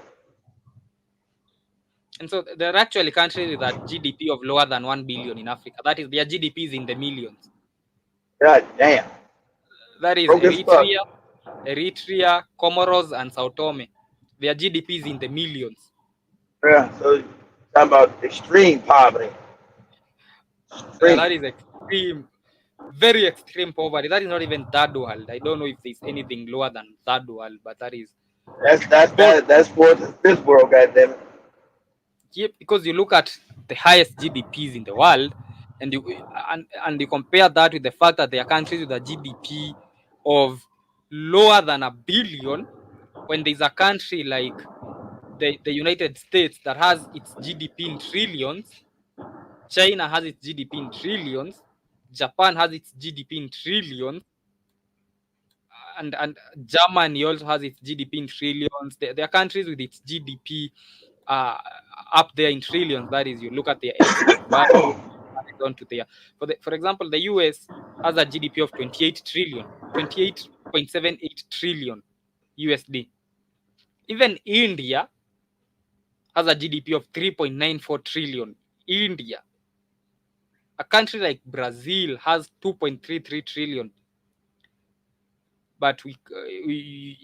And so there are actually countries with a GDP of lower than 1 billion in Africa. That is, their GDP is in the millions. God damn. That is Broke as fuck. Eritrea, Comoros, and Sao Tome. Their GDP is in the millions. Yeah. So talking about extreme poverty. Yeah, Extreme. that is extreme, very extreme poverty. That is not even third world. I don't know if there's anything lower than third world, but that is both. That's fourth and fifth world. God damn it. Yep, because you look at the highest GDPs in the world, and you compare that with the fact that there are countries with a GDP of lower than a billion, when there's a country like the United States that has its GDP in trillions, China has its GDP in trillions, Japan has its GDP in trillions, and Germany also has its GDP in trillions. There are countries with its GDP uh, up there in trillions. That is, you look at their export value on to their, for example, the US has a GDP of 28.78 trillion USD. Even India has a GDP of 3.94 trillion. India. A country like Brazil has 2.33 trillion. But we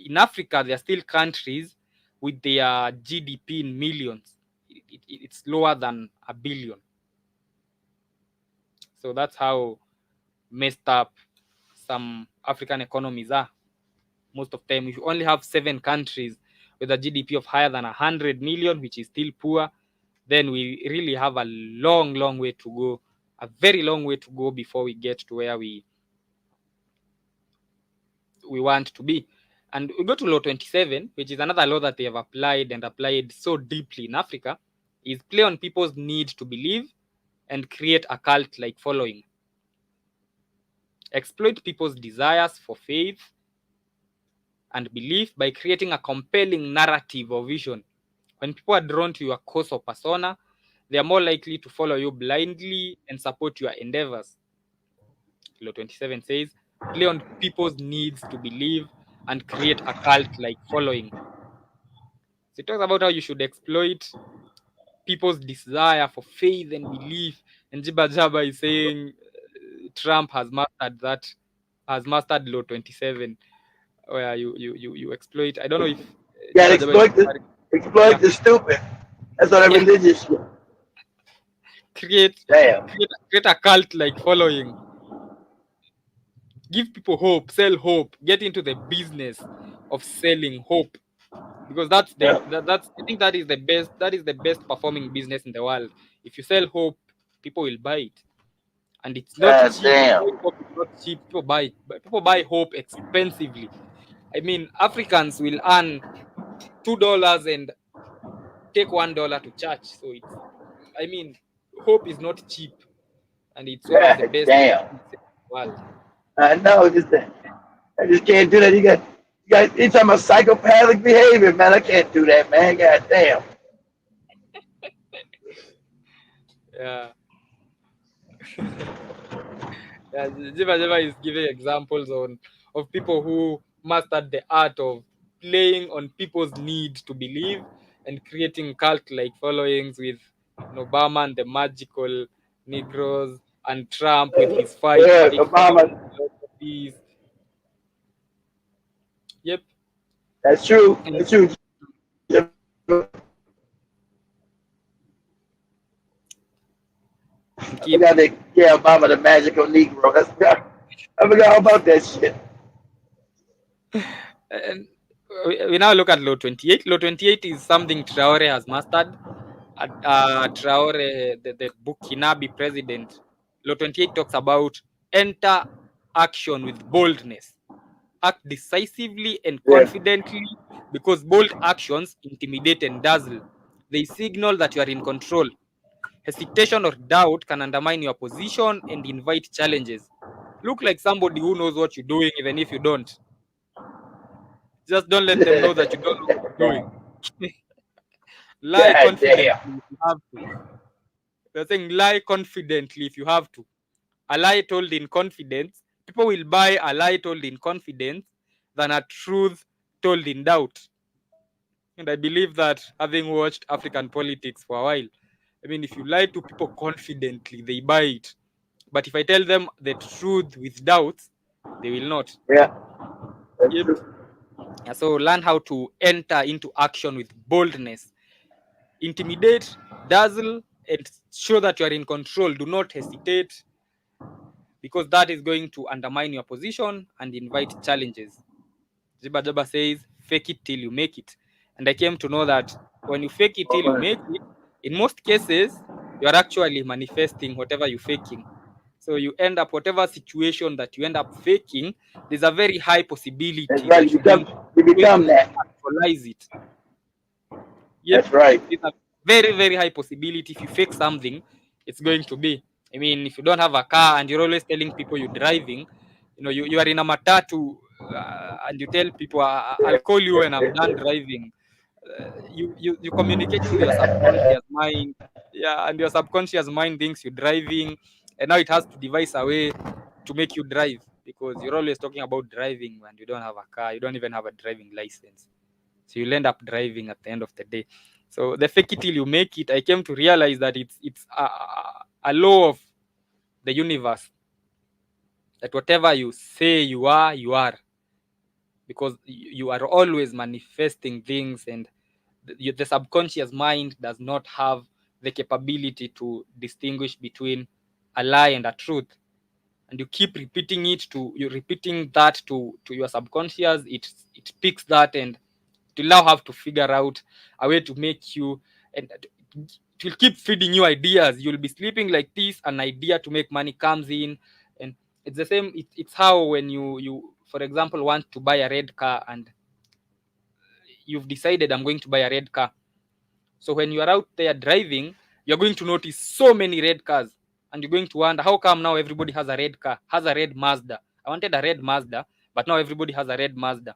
in Africa, there are still countries with their GDP in millions. It's lower than a billion. So that's how messed up some African economies are. Most of them, if you only have 7 countries with a GDP of higher than 100 million, which is still poor, then we really have a long way to go, a very long way to go before we get to where we want to be. And we go to law 27, which is another law that they have applied so deeply in Africa, is play on people's need to believe and create a cult-like following. Exploit people's desires for faith and belief by creating a compelling narrative or vision. When people are drawn to your cause or persona, they are more likely to follow you blindly and support your endeavors. Law 27 says, play on people's needs to believe and create a cult-like following. So it talks about how you should exploit people's desire for faith and belief. And Jiba Jaba is saying Trump has mastered law 27, where you exploit. I don't know if Yeah, Jiba Jaba is exploit yeah, the stupid. That's all that yeah, religious shit. create Damn. create a cult-like following. Give people hope, sell hope, get into the business of selling hope, because Yeah. that's I think that is the best performing business in the world. If you sell hope, people will buy it, and it's not God cheap. damn. Selling hope is not cheap. People buy hope expensively. I mean, Africans will earn $2 and take $1 to church. So it's, I mean, hope is not cheap, and it's one of the God best damn. in the world. I know. I just can't do that. You're talking about psychopathic behavior, man. I can't do that, man. God damn. Yeah. Yeah, Jiva is giving examples of people who mastered the art of playing on people's need to believe and creating cult-like followings with Obama and the magical Negroes, and Trump with his Yeah, fight Obama. philosophies. Yep. That's true. And That's true. I keep forgot that. Yeah, Obama, the magical Negro. I forgot all about that shit. and we now look at Law 28. Law 28 is something Traore has mastered. Traore, the Burkinabe president. Law 28 talks about enter action with boldness. Act decisively and Yeah. confidently, because bold actions intimidate and dazzle. They signal that you are in control. Hesitation or doubt can undermine your position and invite challenges. Look like somebody who knows what you're doing, even if you don't. Just don't let them know that you don't know what you're doing. Lie God confidently damn. if you have to. They're saying lie confidently if you have to. A lie told in confidence, people will buy a lie told in confidence than a truth told in doubt. And I believe that, having watched African politics for a while, I mean, if you lie to people confidently, they buy it. But if I tell them the truth with doubts, they will not. Yeah, that's Yep. true. So learn how to enter into action with boldness. Intimidate, dazzle, and show that you are in control. Do not hesitate, because that is going to undermine your position and invite challenges. Jiba Jaba says, fake it till you make it. And I came to know that when you fake it till you make it, in most cases, you are actually manifesting whatever you're faking. So you end up, whatever situation that you end up faking, there's a very high That's possibility right. that You become, you you're going become to that. actualize it. Yep, That's right. there's a very, very high possibility if you fake something, it's going to be. I mean, if you don't have a car and you're always telling people you're driving, you are in a matatu, and you tell people, I'll call you when I'm done driving. You're communicating with your subconscious mind. Yeah, and your subconscious mind thinks you're driving, and now it has to devise a way to make you drive, because you're always talking about driving when you don't have a car, you don't even have a driving license. So you'll end up driving at the end of the day. So the fake it till you make it, I came to realize that it's a law of the universe, that whatever you say you are, because you are always manifesting things, and the subconscious mind does not have the capability to distinguish between a lie and a truth. And you keep repeating it to you're repeating that to your subconscious, it picks that, and it will now have to figure out a way to make you, and it will keep feeding you ideas. You'll be sleeping like this, an idea to make money comes in. And it's the same, it's how when you for example want to buy a red car, and you've decided, I'm going to buy a red car. So when you are out there driving, you're going to notice so many red cars, and you're going to wonder, how come now everybody has a red car, has a red Mazda? I wanted a red Mazda, but now everybody has a red Mazda.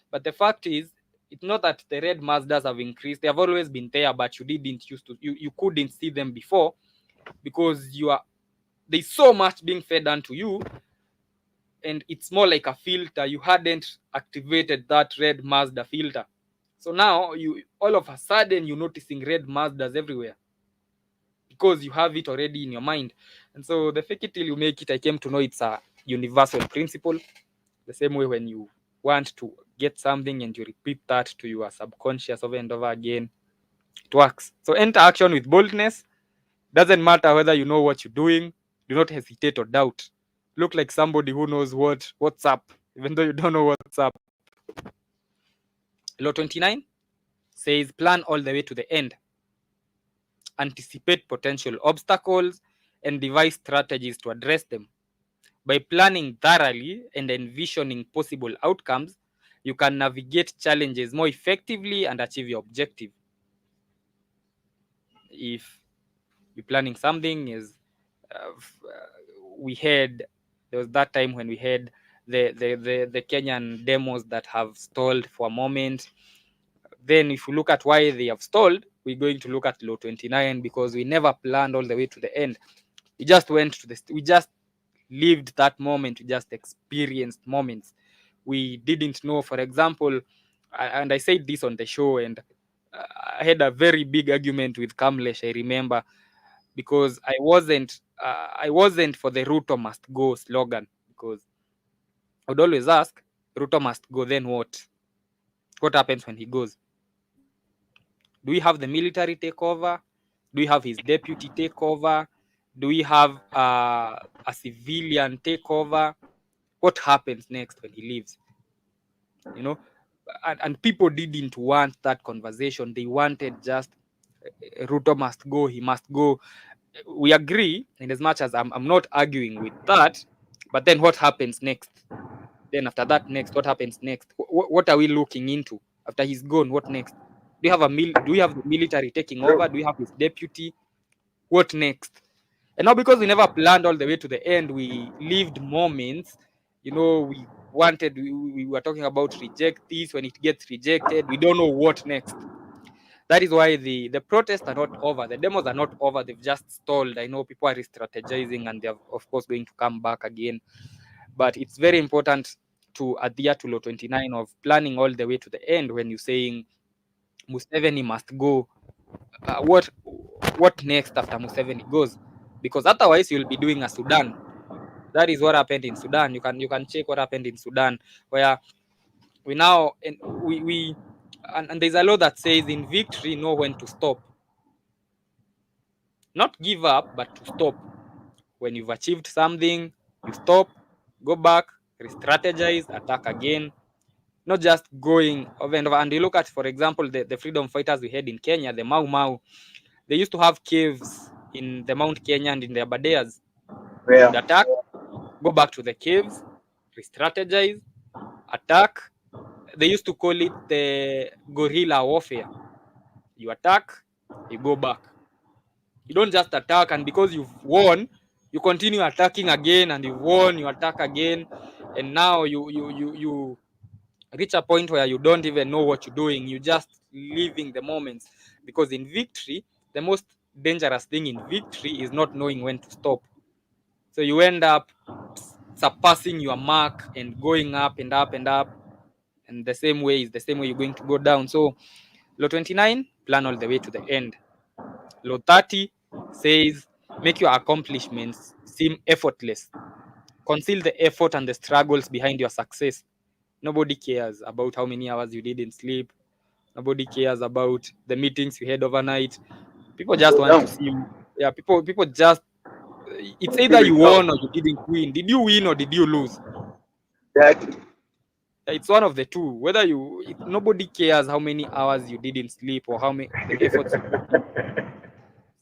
But the fact is, it's not that the red Mazdas have increased. They have always been there, but you didn't used to, you couldn't see them before, because there's so much being fed onto you, and it's more like a filter. You hadn't activated that red Mazda filter. So now you all of a sudden you're noticing red Mazdas everywhere, because you have it already in your mind. And so the fake it till you make it, I came to know it's a universal principle. The same way when you want to get something and you repeat that to your subconscious over and over again, it works. So enter action with boldness. Doesn't matter whether you know what you're doing. Do not hesitate or doubt. Look like somebody who knows what's up, even though you don't know what's up. Law 29 says plan all the way to the end. Anticipate potential obstacles and devise strategies to address them. By planning thoroughly and envisioning possible outcomes, you can navigate challenges more effectively and achieve your objective. If you're planning something, we had, there was that time when we had the Kenyan demos that have stalled for a moment. Then if you look at why they have stalled, we're going to look at law 29, because we never planned all the way to the end. We just went to we just lived that moment. We just experienced moments. We didn't know, for example, and I said this on the show, and I had a very big argument with Kamlesh, I remember, because I wasn't for the Ruto must go slogan, because I would always ask, Ruto must go, then what? What happens when he goes? Do we have the military take over? Do we have his deputy take over? Do we have a civilian take over? What happens next when he leaves? You know, and people didn't want that conversation. They wanted just Ruto must go, he must go. We agree, in as much as I'm not arguing with that, but then what happens next? Then after that, next, what happens next? What are we looking into after he's gone? What next? Do you have do we have the military taking over? Do we have his deputy? What next? And now, because we never planned all the way to the end, we lived moments. We wanted, we were talking about reject this. When it gets rejected, we don't know what next. That is why the protests are not over. The demos are not over. They've just stalled. I know people are strategizing, and they're of course going to come back again. But it's very important to adhere to law 29 of planning all the way to the end. When you're saying Museveni must go, what next after Museveni goes? Because otherwise you'll be doing a Sudan. That is what happened in Sudan. You can check what happened in Sudan, where we now and there's a law that says in victory know when to stop. Not give up, but to stop. When you've achieved something, you stop, go back, re-strategize, attack again. Not just going over and over. And you look at, for example, the freedom fighters we had in Kenya, the Mau Mau. They used to have caves in the Mount Kenya and in the Abadeas. Yeah. Attack, go back to the caves, re-strategize, attack. They used to call it the guerrilla warfare. You attack, you go back. You don't just attack, and because you've won, you continue attacking again, and you've won, you attack again, and now you reach a point where you don't even know what you're doing. You just living the moments, because in victory, the most dangerous thing in victory is not knowing when to stop. So you end up surpassing your mark and going up and up and up, and the same way is the same way you're going to go down. So law 29, plan all the way to the end. Law 30 says make your accomplishments seem effortless. Conceal the effort and the struggles behind your success. Nobody cares about how many hours you didn't sleep. Nobody cares about the meetings you had overnight. People just They want to don't. see you. Yeah, people just, it's See either you won or results. you didn't win. Did you win or did you lose? Exactly. It's one of the two. Whether nobody cares how many hours you didn't sleep or how many the efforts you put in.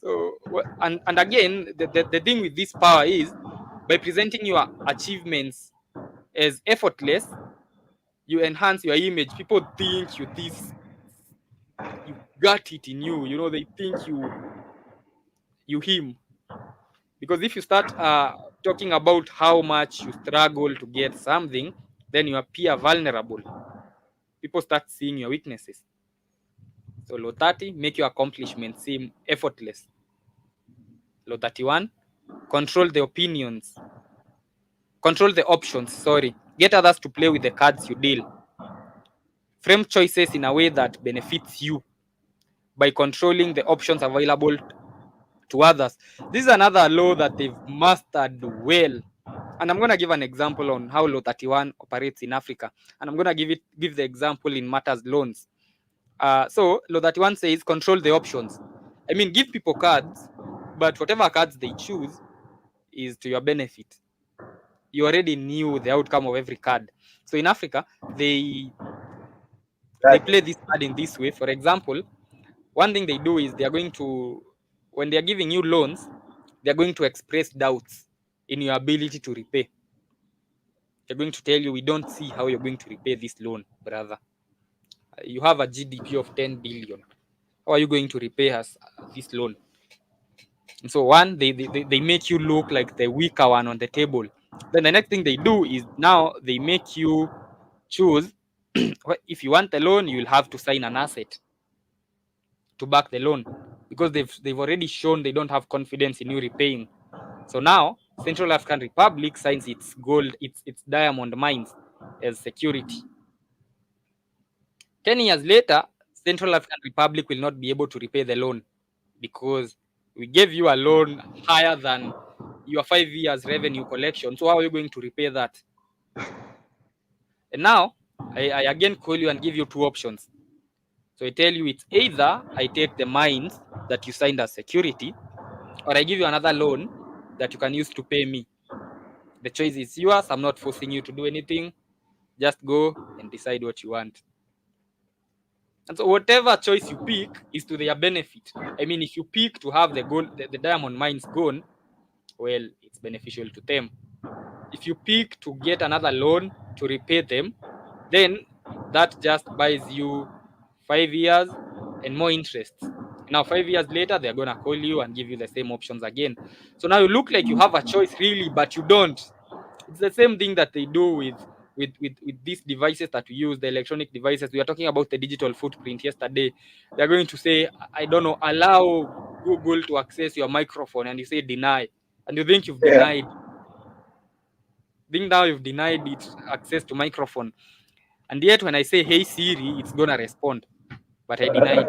So and again, the thing with this power is by presenting your achievements as effortless, you enhance your image. People think you got it in you. You know, they think you him. Because if you start talking about how much you struggle to get something, then you appear vulnerable. People start seeing your weaknesses. So law 30, make your accomplishments seem effortless. Law 31, control the opinions. Control the options, sorry. Get others to play with the cards you deal. Frame choices in a way that benefits you by controlling the options available to others. This is another law that they've mastered well. And I'm going to give an example on how Law 31 operates in Africa. And I'm going to give the example in matters loans. So Law 31 says control the options. I mean, give people cards, but whatever cards they choose is to your benefit. You already knew the outcome of every card. So in Africa, they Exactly. play this card in this way. For example, one thing they do is they are going to, when they are giving you loans, they are going to express doubts in your ability to repay. They're going to tell you, we don't see how you're going to repay this loan, brother. You have a GDP of 10 billion. How are you going to repay us this loan? And so one, they make you look like the weaker one on the table. Then the next thing they do is now they make you choose if you want a loan, you'll have to sign an asset to back the loan, because they've already shown they don't have confidence in you repaying. So now Central African Republic signs its gold, its diamond mines as security. 10 years later, Central African Republic will not be able to repay the loan because we gave you a loan higher than your 5 years revenue collection. So how are you going to repay that? And now I again call you and give you two options. So I tell you it's either I take the mines that you signed as security, or I give you another loan that you can use to pay me. The choice is yours. I'm not forcing you to do anything. Just go and decide what you want. And so whatever choice you pick is to their benefit. I mean, if you pick to have the gold, the diamond mines gone, well, it's beneficial to them. If you pick to get another loan to repay them, then that just buys you 5 years and more interest. Now, 5 years later, they're going to call you and give you the same options again. So now you look like you have a choice, really, but you don't. It's the same thing that they do with these devices that we use, the electronic devices. We are talking about the digital footprint yesterday. They're going to say, I don't know, allow Google to access your microphone, and you say deny, and you think you've Yeah. denied. Think now you've denied it access to microphone, and yet when I say hey Siri, it's gonna respond, but I denied.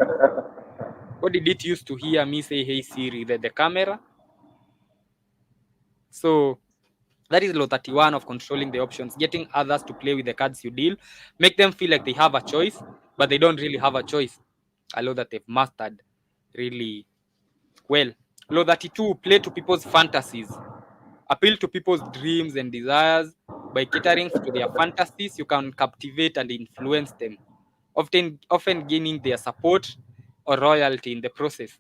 What did it use to hear me say hey Siri? The camera. So that is law 31 of controlling the options, getting others to play with the cards you deal, make them feel like they have a choice, but they don't really have a choice. A law that they've mastered really well. Law 32, play to people's fantasies. Appeal to people's dreams and desires. By catering to their fantasies, you can captivate and influence them, often gaining their support or royalty in the process.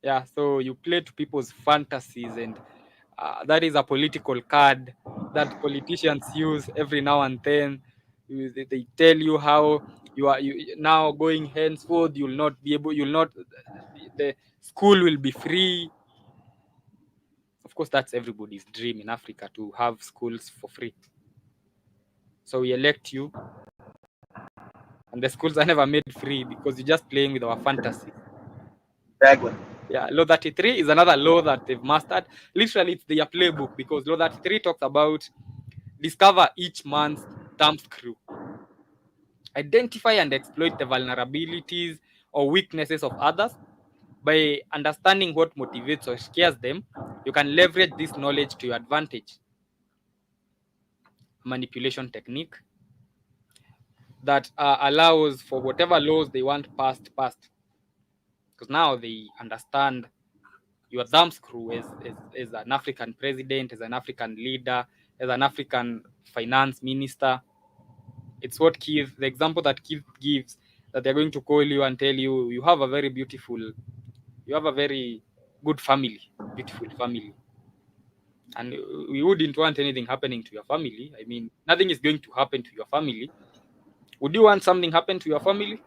Yeah, so you play to people's fantasies, and that is a political card that politicians use every now and then. They tell you how now going henceforth you'll not be able, you'll not, the school will be free. Of course, that's everybody's dream in Africa to have schools for free. So we elect you, and the schools are never made free because you're just playing with our fantasies. Exactly. Yeah, law 33 is another law that they've mastered. Literally, it's their playbook, because law 33 talks about discover each man's thumbscrew, identify and exploit the vulnerabilities or weaknesses of others. By understanding what motivates or scares them, you can leverage this knowledge to your advantage. Manipulation technique that allows for whatever laws they want passed, because now they understand your thumbscrew as an African president, as an African leader, as an African finance minister. It's what Keith, the example that Keith gives, that they're going to call you and tell you, you have a very beautiful, you have a very good family, beautiful family. And we wouldn't want anything happening to your family. I mean, nothing is going to happen to your family. Would you want something happen to your family?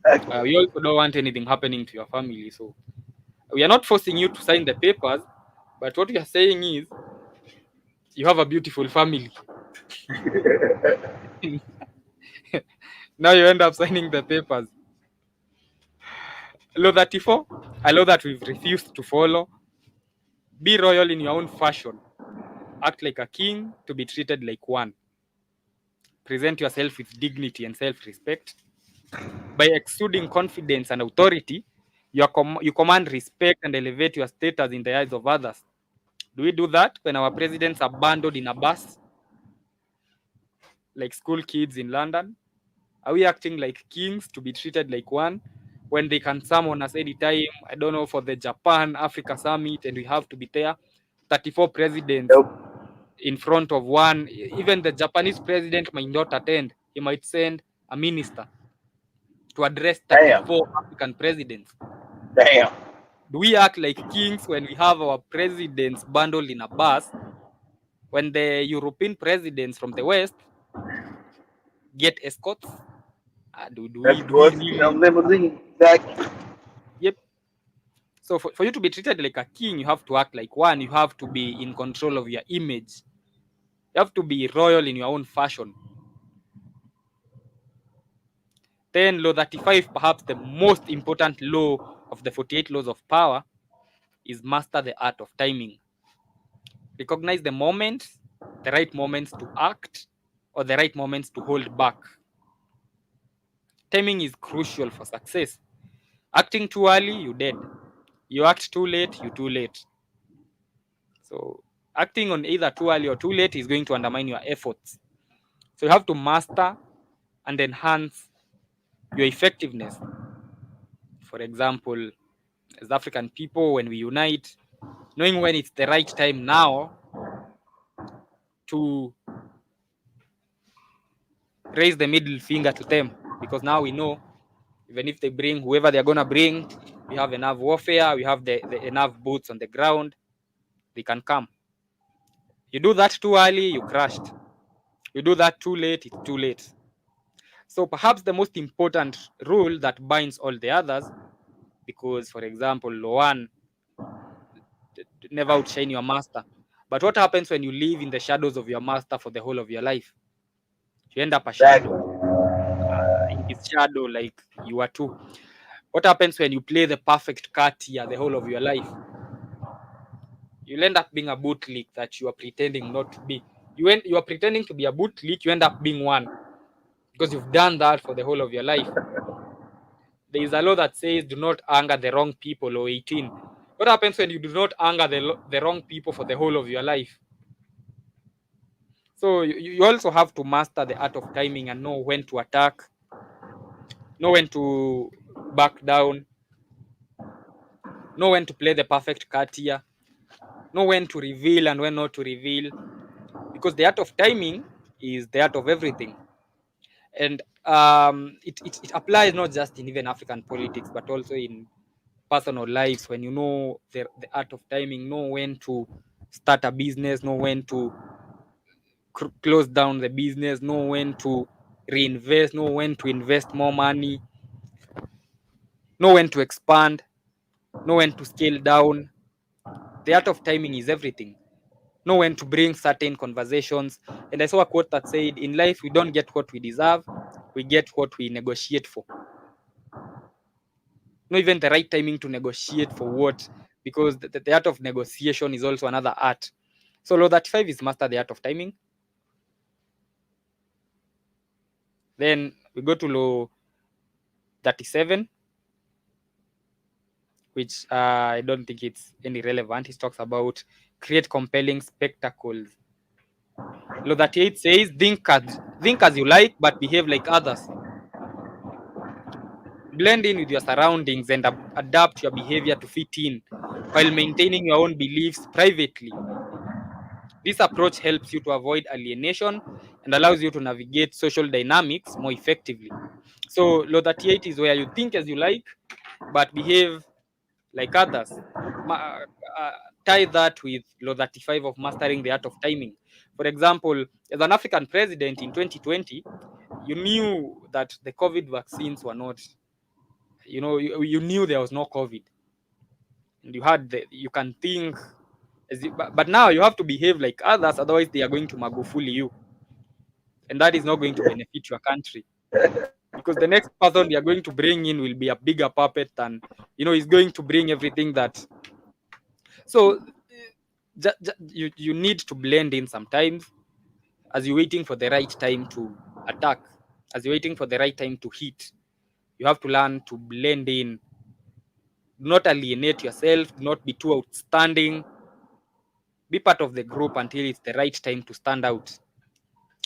Exactly. We also don't want anything happening to your family. So we are not forcing you to sign the papers, but what we are saying is you have a beautiful family. Now you end up signing the papers. Law 34, a law that we've refused to follow. Be royal in your own fashion. Act like a king to be treated like one. Present yourself with dignity and self-respect. By exuding confidence and authority, you command respect and elevate your status in the eyes of others. Do we do that when our presidents are bundled in a bus like school kids in London? Are we acting like kings to be treated like one when they can summon us anytime? I don't know, for the Japan Africa Summit, and we have to be there. 34 presidents Nope. in front of one. Even the Japanese president might not attend. He might send a minister to address Damn. 34 African presidents. Damn. Do we act like kings when we have our presidents bundled in a bus, when the European presidents from the West get escorts? Do we Escorts, really? limousine. Exactly. Yep. So for you to be treated like a king, you have to act like one. You have to be in control of your image. You have to be royal in your own fashion. Then law 35, perhaps the most important law of the 48 laws of power, is master the art of timing. Recognize the right moments to act, or the right moments to hold back. Timing is crucial for success. Acting too early, you dead. You act too late, you too late. So acting on either too early or too late is going to undermine your efforts. So you have to master and enhance your effectiveness. For example, as African people, when we unite, knowing when it's the right time now to raise the middle finger to them, because now we know, even if they bring whoever they're gonna bring, we have enough warfare, we have the enough boots on the ground, they can come. You do that too early, you crashed. You do that too late, it's too late. So perhaps the most important rule that binds all the others, because for example, Loan, never outshine your master. But what happens when you live in the shadows of your master for the whole of your life? You end up a Exactly. shadow, in his shadow, like you are too. What happens when you play the perfect card here the whole of your life? You'll end up being a bootlick that you are pretending not to be. You are pretending to be a bootlick, you end up being one, because you've done that for the whole of your life. There is a law that says do not anger the wrong people, or 18. What happens when you do not anger the wrong people for the whole of your life? So you also have to master the art of timing and know when to attack, know when to back down, know when to play the perfect card here, know when to reveal and when not to reveal, because the art of timing is the art of everything. And it applies not just in even African politics, but also in personal lives, when you know the art of timing, know when to start a business, know when to close down the business, know when to reinvest, know when to invest more money, know when to expand, know when to scale down. The art of timing is everything. Know when to bring certain conversations. And I saw a quote that said, in life, we don't get what we deserve, we get what we negotiate for. Not even the right timing to negotiate for what, because the art of negotiation is also another art. So law 35 is master the art of timing. Then we go to law 37, which I don't think it's any relevant. It talks about create compelling spectacles. Law 38 says think as you like, but behave like others. Blend in with your surroundings and adapt your behavior to fit in while maintaining your own beliefs privately. This approach helps you to avoid alienation and allows you to navigate social dynamics more effectively. So, law 38 is where you think as you like, but behave like others. Ma- uh, Tie that with law 35 of mastering the art of timing. For example, as an African president in 2020, you knew that the COVID vaccines were not, you knew there was no COVID. And you can think, but now you have to behave like others, otherwise they are going to Magufuli you. And that is not going to benefit your country, because the next person they are going to bring in will be a bigger puppet than, he's going to bring everything that. So you need to blend in sometimes, as you're waiting for the right time to attack, as you're waiting for the right time to hit. You have to learn to blend in. Do not alienate yourself. Do not be too outstanding. Be part of the group until it's the right time to stand out.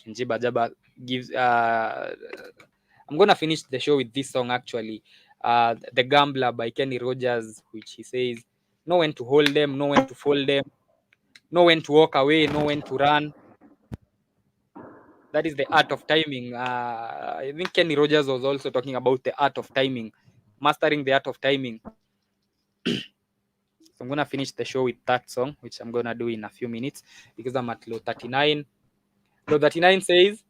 And Jiba Jaba gives. I'm gonna finish the show with this song actually. The Gambler by Kenny Rogers, which he says, know when to hold them, know when to fold them, know when to walk away, know when to run. That is the art of timing. I think Kenny Rogers was also talking about the art of timing, mastering the art of timing. So I'm gonna finish the show with that song, which I'm gonna do in a few minutes because I'm at law 39. Law 39 says,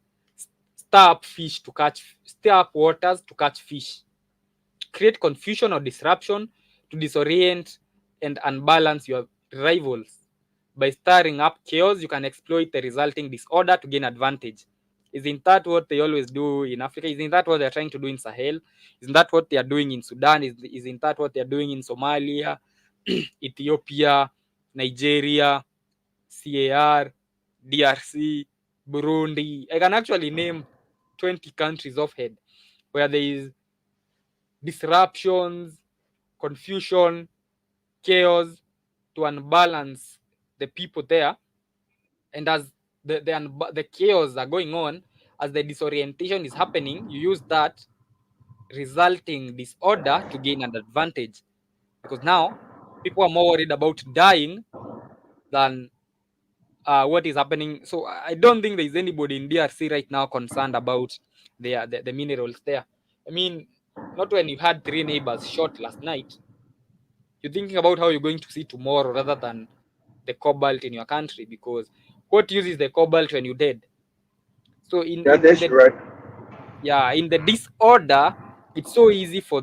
stir up waters to catch fish. Create confusion or disruption to disorient and unbalance your rivals. By stirring up chaos, you can exploit the resulting disorder to gain advantage. Isn't that what they always do in Africa? Isn't that what they're trying to do in Sahel? Isn't that what they are doing in Sudan? Isn't that what they're doing in Somalia, Ethiopia, Nigeria, CAR, DRC, Burundi? I can actually name 20 countries offhand where there is disruptions, confusion, chaos to unbalance the people there. And as the chaos are going on, as the disorientation is happening, you use that resulting disorder to gain an advantage. Because now people are more worried about dying than what is happening. So I don't think there is anybody in DRC right now concerned about the minerals there. I mean, not when you had 3 neighbors shot last night. You're thinking about how you're going to see tomorrow rather than the cobalt in your country, because what use is the cobalt when you're dead? So Got that shit right. in the disorder, it's so easy for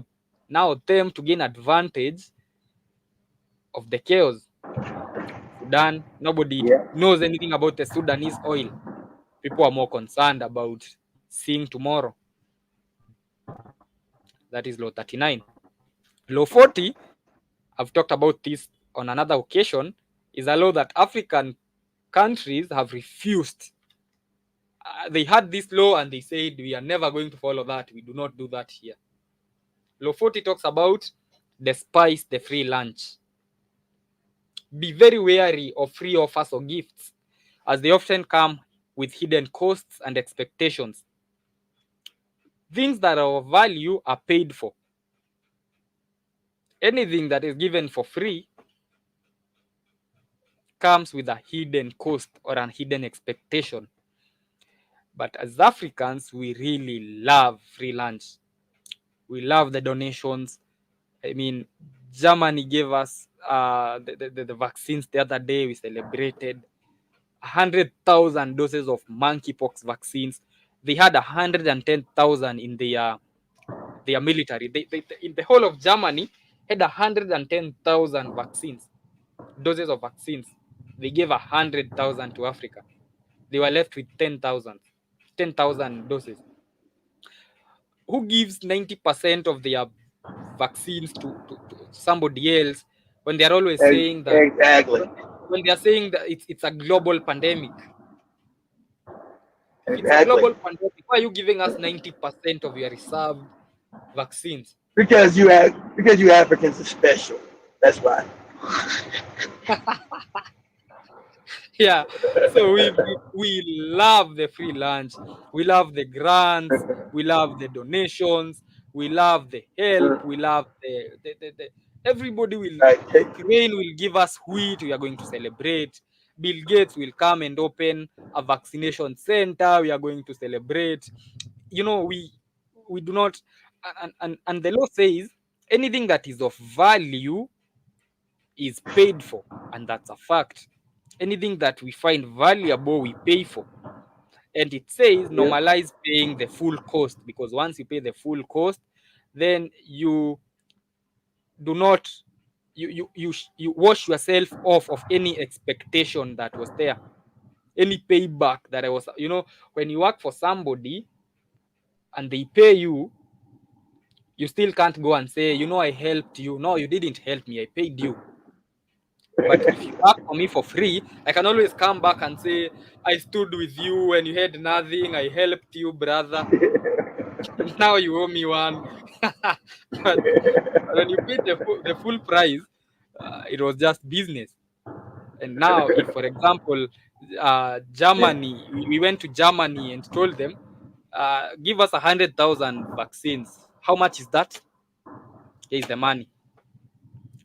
now them to gain advantage of the chaos. Sudan, nobody Yeah. knows anything about the Sudanese oil. People are more concerned about seeing tomorrow. That is law 39. Law 40, I've talked about this on another occasion, is a law that African countries have refused. They had this law and they said, we are never going to follow that. We do not do that here. Law 40 talks about despise the free lunch. Be very wary of free offers or gifts, as they often come with hidden costs and expectations. Things that are of value are paid for. Anything that is given for free comes with a hidden cost or an hidden expectation. But as Africans, we really love free lunch. We love the donations. I mean, Germany gave us the vaccines the other day. We celebrated 100,000 doses of monkeypox vaccines. They had 110,000 in their military. They in the whole of Germany had 110,000 vaccines, doses of vaccines. They gave 100,000 to Africa. They were left with 10,000 doses. Who gives 90% of their vaccines to somebody else when they're always saying that, Exactly. when they're saying that it's a global pandemic? If it's a Exactly. global pandemic, why are you giving us 90% of your reserved vaccines? Because you Africans are special. That's why. Yeah, so we love the free lunch, we love the grants, we love the donations, we love the help, we love the everybody will. Right. Ukraine will give us wheat, we are going to celebrate. Bill Gates will come and open a vaccination center, we are going to celebrate. We do not, and the law says anything that is of value is paid for, and that's a fact. Anything that we find valuable, we pay for. And it says Yeah. normalize paying the full cost, because once you pay the full cost, then you do not you wash yourself off of any expectation that was there, any payback that I was, when you work for somebody and they pay you, you still can't go and say, I helped you. No, you didn't help me, I paid you. But if you work for me for free, I can always come back and say, I stood with you when you had nothing. I helped you, brother. Now you owe me one. But when you paid the full price, it was just business. And now, if, for example, Germany, we went to Germany and told them, give us 100,000 vaccines. How much is that? Here is the money.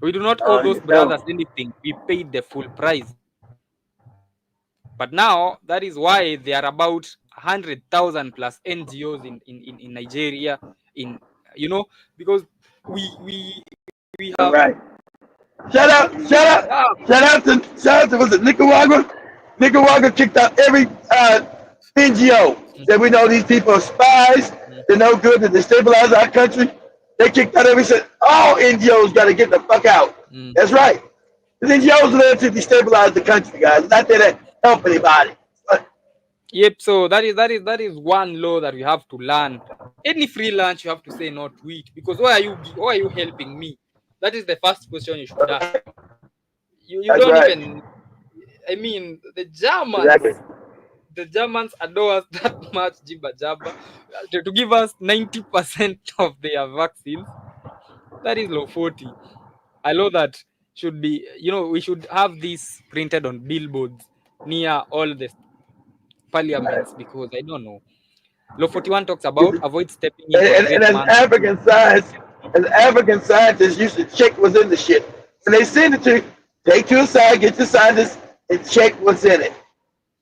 We do not owe those You know, brothers anything. We paid the full price. But now that is why there are about 100,000 plus NGOs in Nigeria, in because we all have right. Shout out, shout out, yeah, shout out to was it Nicaragua? Nicaragua kicked out every NGO. Said we know these people are spies. They're no good to destabilize our country. They kicked out every said all NGOs got to get the fuck out. mm. That's right. The NGOs are there to destabilize the country, guys. Not there to help anybody. But Yep. So that is one law that we have to learn. Any free lunch, you have to say no to it, because why are you helping me? That is the first question you should ask. You that's don't right. even. I mean, the Exactly. Germans adore us that much, jibba jabba, to give us 90% of their vaccines. That is law 40. I know that should be, we should have this printed on billboards near all the parliaments, because I don't know. Law 41 talks about avoid stepping into a And great as man's shoes. African scientists used to check what's in the shit. When they send it to you, take to a side, get your scientists, and check what's in it.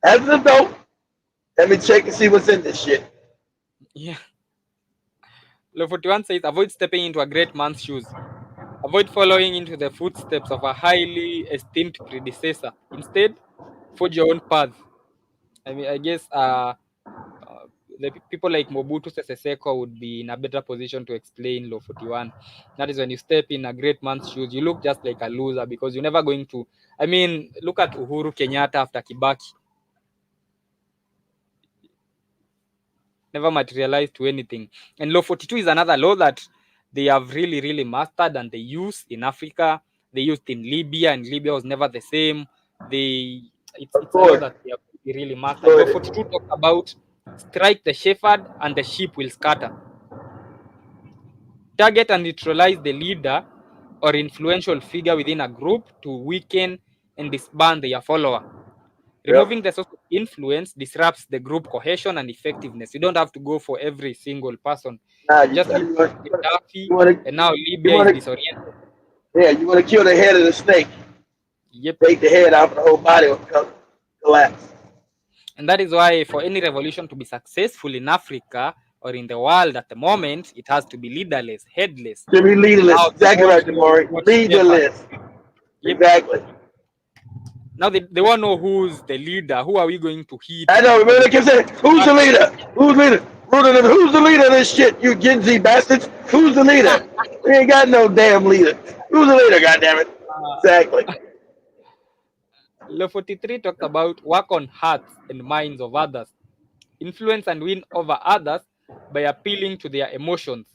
As an adult, let me check and see what's in this shit. Yeah. Law 41 says avoid stepping into a great man's shoes. Avoid following into the footsteps of a highly esteemed predecessor. Instead, forge your own path. I mean, I guess the people like Mobutu Sese Seko would be in a better position to explain Law 41. That is when you step in a great man's shoes, you look just like a loser, because you're never going to. I mean, look at Uhuru Kenyatta after Kibaki. Never materialized to anything. And Law 42 is another law that they have really, really mastered, and they use in Africa. They used in Libya, and Libya was never the same. Of It's a law course. that they have really mastered. Law But 42 talks about strike the shepherd and the sheep will scatter. Target and neutralize the leader or influential figure within a group to weaken and disband their follower. yep. Removing the source of influence disrupts the group cohesion and effectiveness. You don't have to go for every single person. Now Just use Gaddafi, you want and now you Libya is want to disoriented. yeah, you want to kill the head of the snake. Yep. Take the head off, the whole body will collapse. And that is why for any revolution to be successful in Africa, or in the world at the moment, it has to be leaderless, headless. To be leaderless. Now they Exactly want right, to know Demore. what shepherd. Leaderless. Yep. Exactly. Now they want to know who's the leader. Who are we going to hit? I know. Remember they kept saying, "Who's the That- leader? Who's the leader? Who's the leader of this shit? You Gen Z bastards. Who's the leader? We ain't got no damn leader. Who's the leader? God damn it. Exactly. Law 43 talks about work on hearts and minds of others, influence and win over others by appealing to their emotions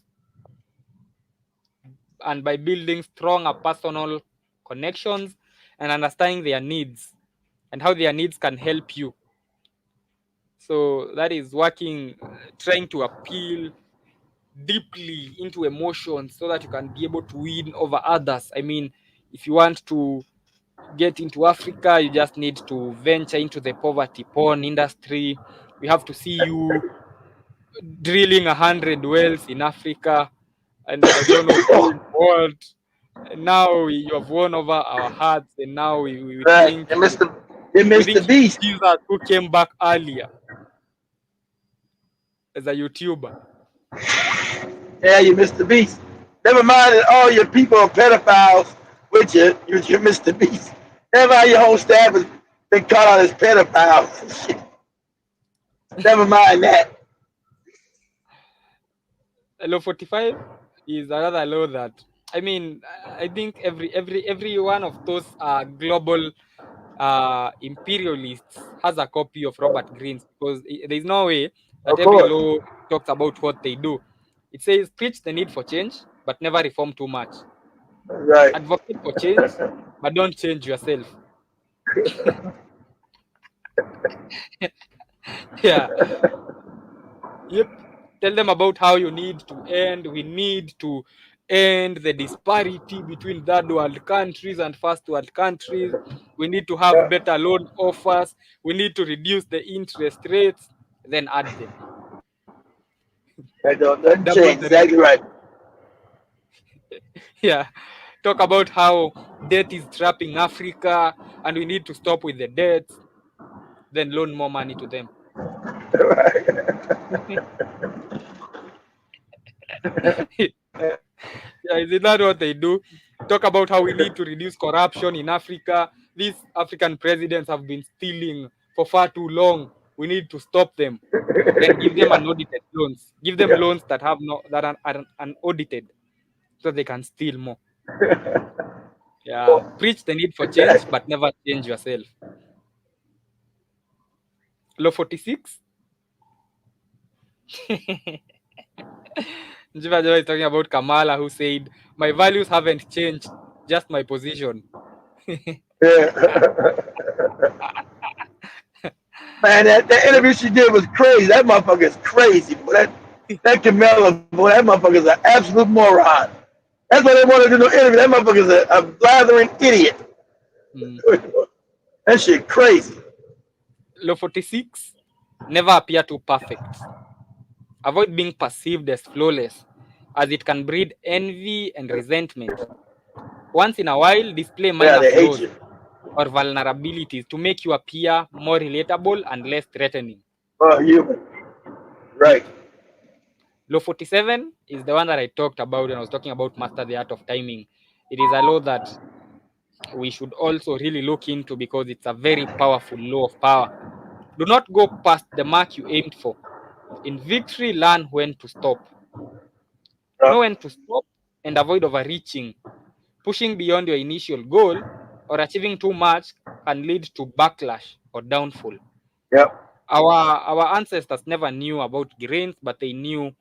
and by building stronger personal connections and understanding their needs and how their needs can help you. So that is working, trying to appeal deeply into emotions so that you can be able to win over others. I mean, if you want to get into Africa, you just need to venture into the poverty porn industry. We have to see you drilling 100 wells in Africa, and I don't know, playing gold. And now you have won over our hearts, and now we Right. think They we missed the think it's beast. Jesus who came back earlier as a YouTuber. Yeah, you missed the beast. Never mind that all your people are pedophiles with you. You missed the beast. Never mind your whole staff has been caught out as pedophiles. Shit. Never mind that. Law 45 is another law that, I mean, I think every one of those global imperialists has a copy of Robert Greene's, because there is no way that Of every course. law talks about what they do. It says preach the need for change, but never reform too much. Right. Advocate for change, but don't change yourself. Yeah. Yep. Tell them about how we need to end the disparity between third world countries and first world countries. We need to have better loan offers. We need to reduce the interest rates, then add them. That doesn't Double change. the rate. Exactly right. Yeah. Talk about how debt is trapping Africa and we need to stop with the debts, then loan more money to them. Yeah, is it not what they do? Talk about how we need to reduce corruption in Africa. These African presidents have been stealing for far too long. We need to stop them. Then give them Yeah. unaudited loans. Give them Yeah. loans that are unaudited, so they can steal more. Yeah, preach the need for change, but never change yourself. Law 46. Njiva Joy is talking about Kamala, who said, "My values haven't changed, just my position." Yeah. Man, that Yep. interview she did was crazy. That motherfucker is crazy. Boy. That Camilla, boy, that motherfucker is an absolute moron. That's why they wanted to do no interview. That motherfucker is a blathering idiot. Mm. That shit crazy. Law 46. Never appear too perfect. Avoid being perceived as flawless, as it can breed envy and resentment. Once in a while, display Yeah, minor they hate flaws you. or vulnerabilities to make you appear more relatable and less threatening. Oh, human. Yep. Right. Law 47 is the one that I talked about when I was talking about master the art of timing. It is a law that we should also really look into because it's a very powerful law of power. Do not go past the mark you aimed for. In victory, learn when to stop. Know when to stop and avoid overreaching. Pushing beyond your initial goal or achieving too much can lead to backlash or downfall. Yep. Our ancestors never knew about grains, but they knew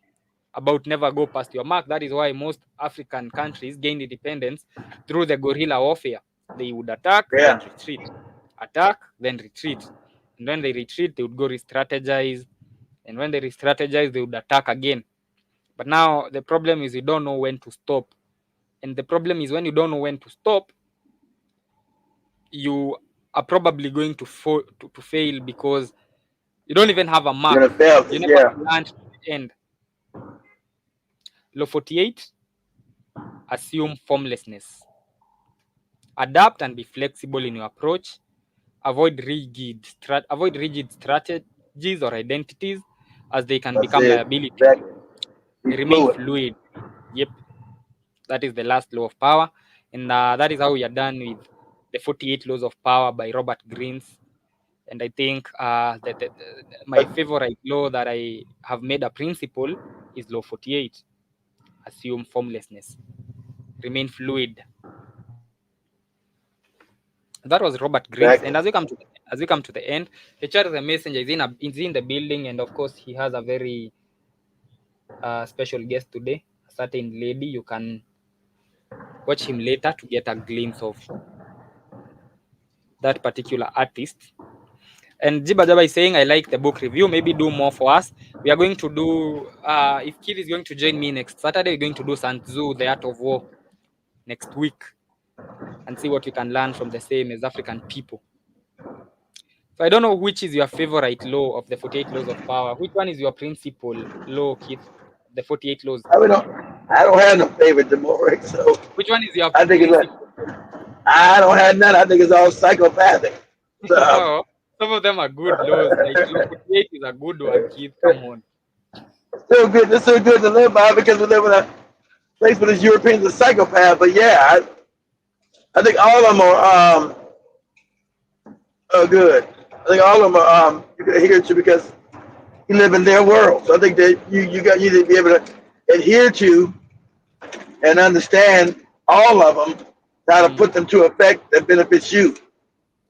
about never go past your mark. That is why most African countries gained independence through the guerrilla warfare. They would attack, then Yeah. attack, then retreat. And when they retreat, they would go re-strategize. And when they re-strategize, they would attack again. But now the problem is you don't know when to stop. And the problem is when you don't know when to stop, you are probably going to fail because you don't even have a You're mark. gonna fail. You never Yeah. planned to the end. Law 48, assume formlessness. Adapt and be flexible in your approach. Avoid rigid strategies or identities. as they can That's become it. liability. Exactly. Be Remain fluid. fluid. Yep, that is the last law of power, and that is how we are done with the 48 laws of power by Robert Greens. And I think my favorite law that I have made a principle is law 48. Assume formlessness. Remain fluid. That was Robert Greens. Exactly. And as we come to the end, HR the messenger is in the building, and of course he has a very special guest today, a certain lady. You can watch him later to get a glimpse of that particular artist. And Jiba Jaba is saying, I like the book review. Maybe do more for us. We are going to do, if Kid is going to join me next Saturday, we're going to do Sun Tzu, The Art of War, next week, and see what we can learn from the same as African people. So I don't know which is your favorite law of the 48 laws of power. Which one is your principal law, Keith? The 48 laws. I don't have no favorite demoric, so Which one is your I think it's like, principal? I don't have none. I think it's all psychopathic. So No, some of them are good laws. Like law 48 is a good one, Keith. Come on. still good. It's still good to live by because we live in a place where these Europeans are psychopaths. But yeah, I think all of them are good. I think all of them are you can adhere to because you live in their world. So I think that you need to be able to adhere to and understand all of them, how to put them to effect that benefits you.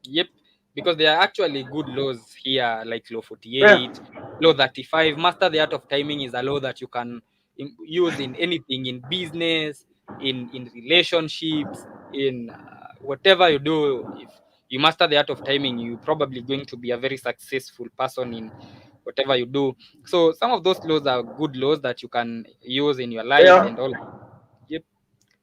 Yep, because there are actually good laws here, like law Yeah, 48, law 35. Master the art of timing is a law that you can use in anything, in business, in relationships, in whatever you do. If you master the art of timing, you're probably going to be a very successful person in whatever you do. So some of those laws are good laws that you can use in your life yeah, and all. Yep,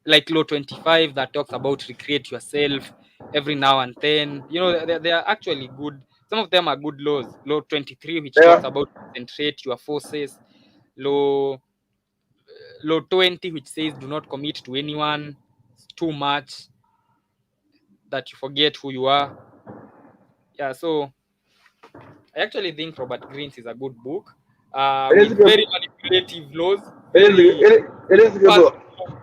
like law 25 that talks about recreate yourself every now and then. You know, they are actually good. Some of them are good laws. Law 23, which talks yeah. about concentrate your forces. Law law 20, which says do not commit to anyone too much that you forget who you are. Yeah, so I actually think Robert Greens is a good book, It is with a good. very manipulative laws, It is a good. very It is a good psychopathic, book.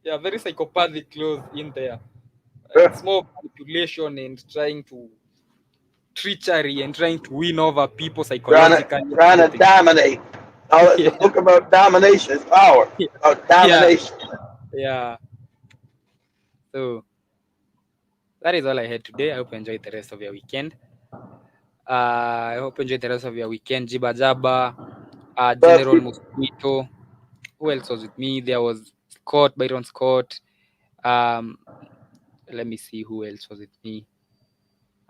yeah, very psychopathic laws in there. Yeah. It's more manipulation and trying to treachery and trying to win over people psychologically and Trying to everything. dominate. Oh, it's Yeah, a book about domination. It's power. About yeah, domination. yeah. So that is all I had today. I hope you enjoyed the rest of your weekend. I hope you enjoyed the rest of your weekend. Jiba Jaba, Love General people. Mosquito. Who else was with me? There was Scott, Byron Scott. Um, let me see who else was with me.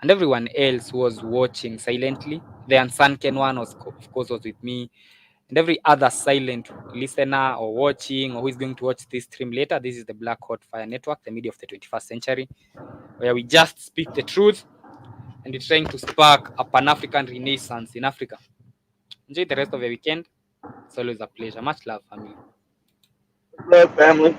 And everyone else was watching silently. The Unsunken one was, of course, was with me. And every other silent listener or watching or who is going to watch this stream later. This is the Black Hot Fire Network, the media of the 21st century, where we just speak the truth and we're trying to spark a Pan-African renaissance in Africa. Enjoy the rest of your weekend. It's always a pleasure. Much love, family. Love family.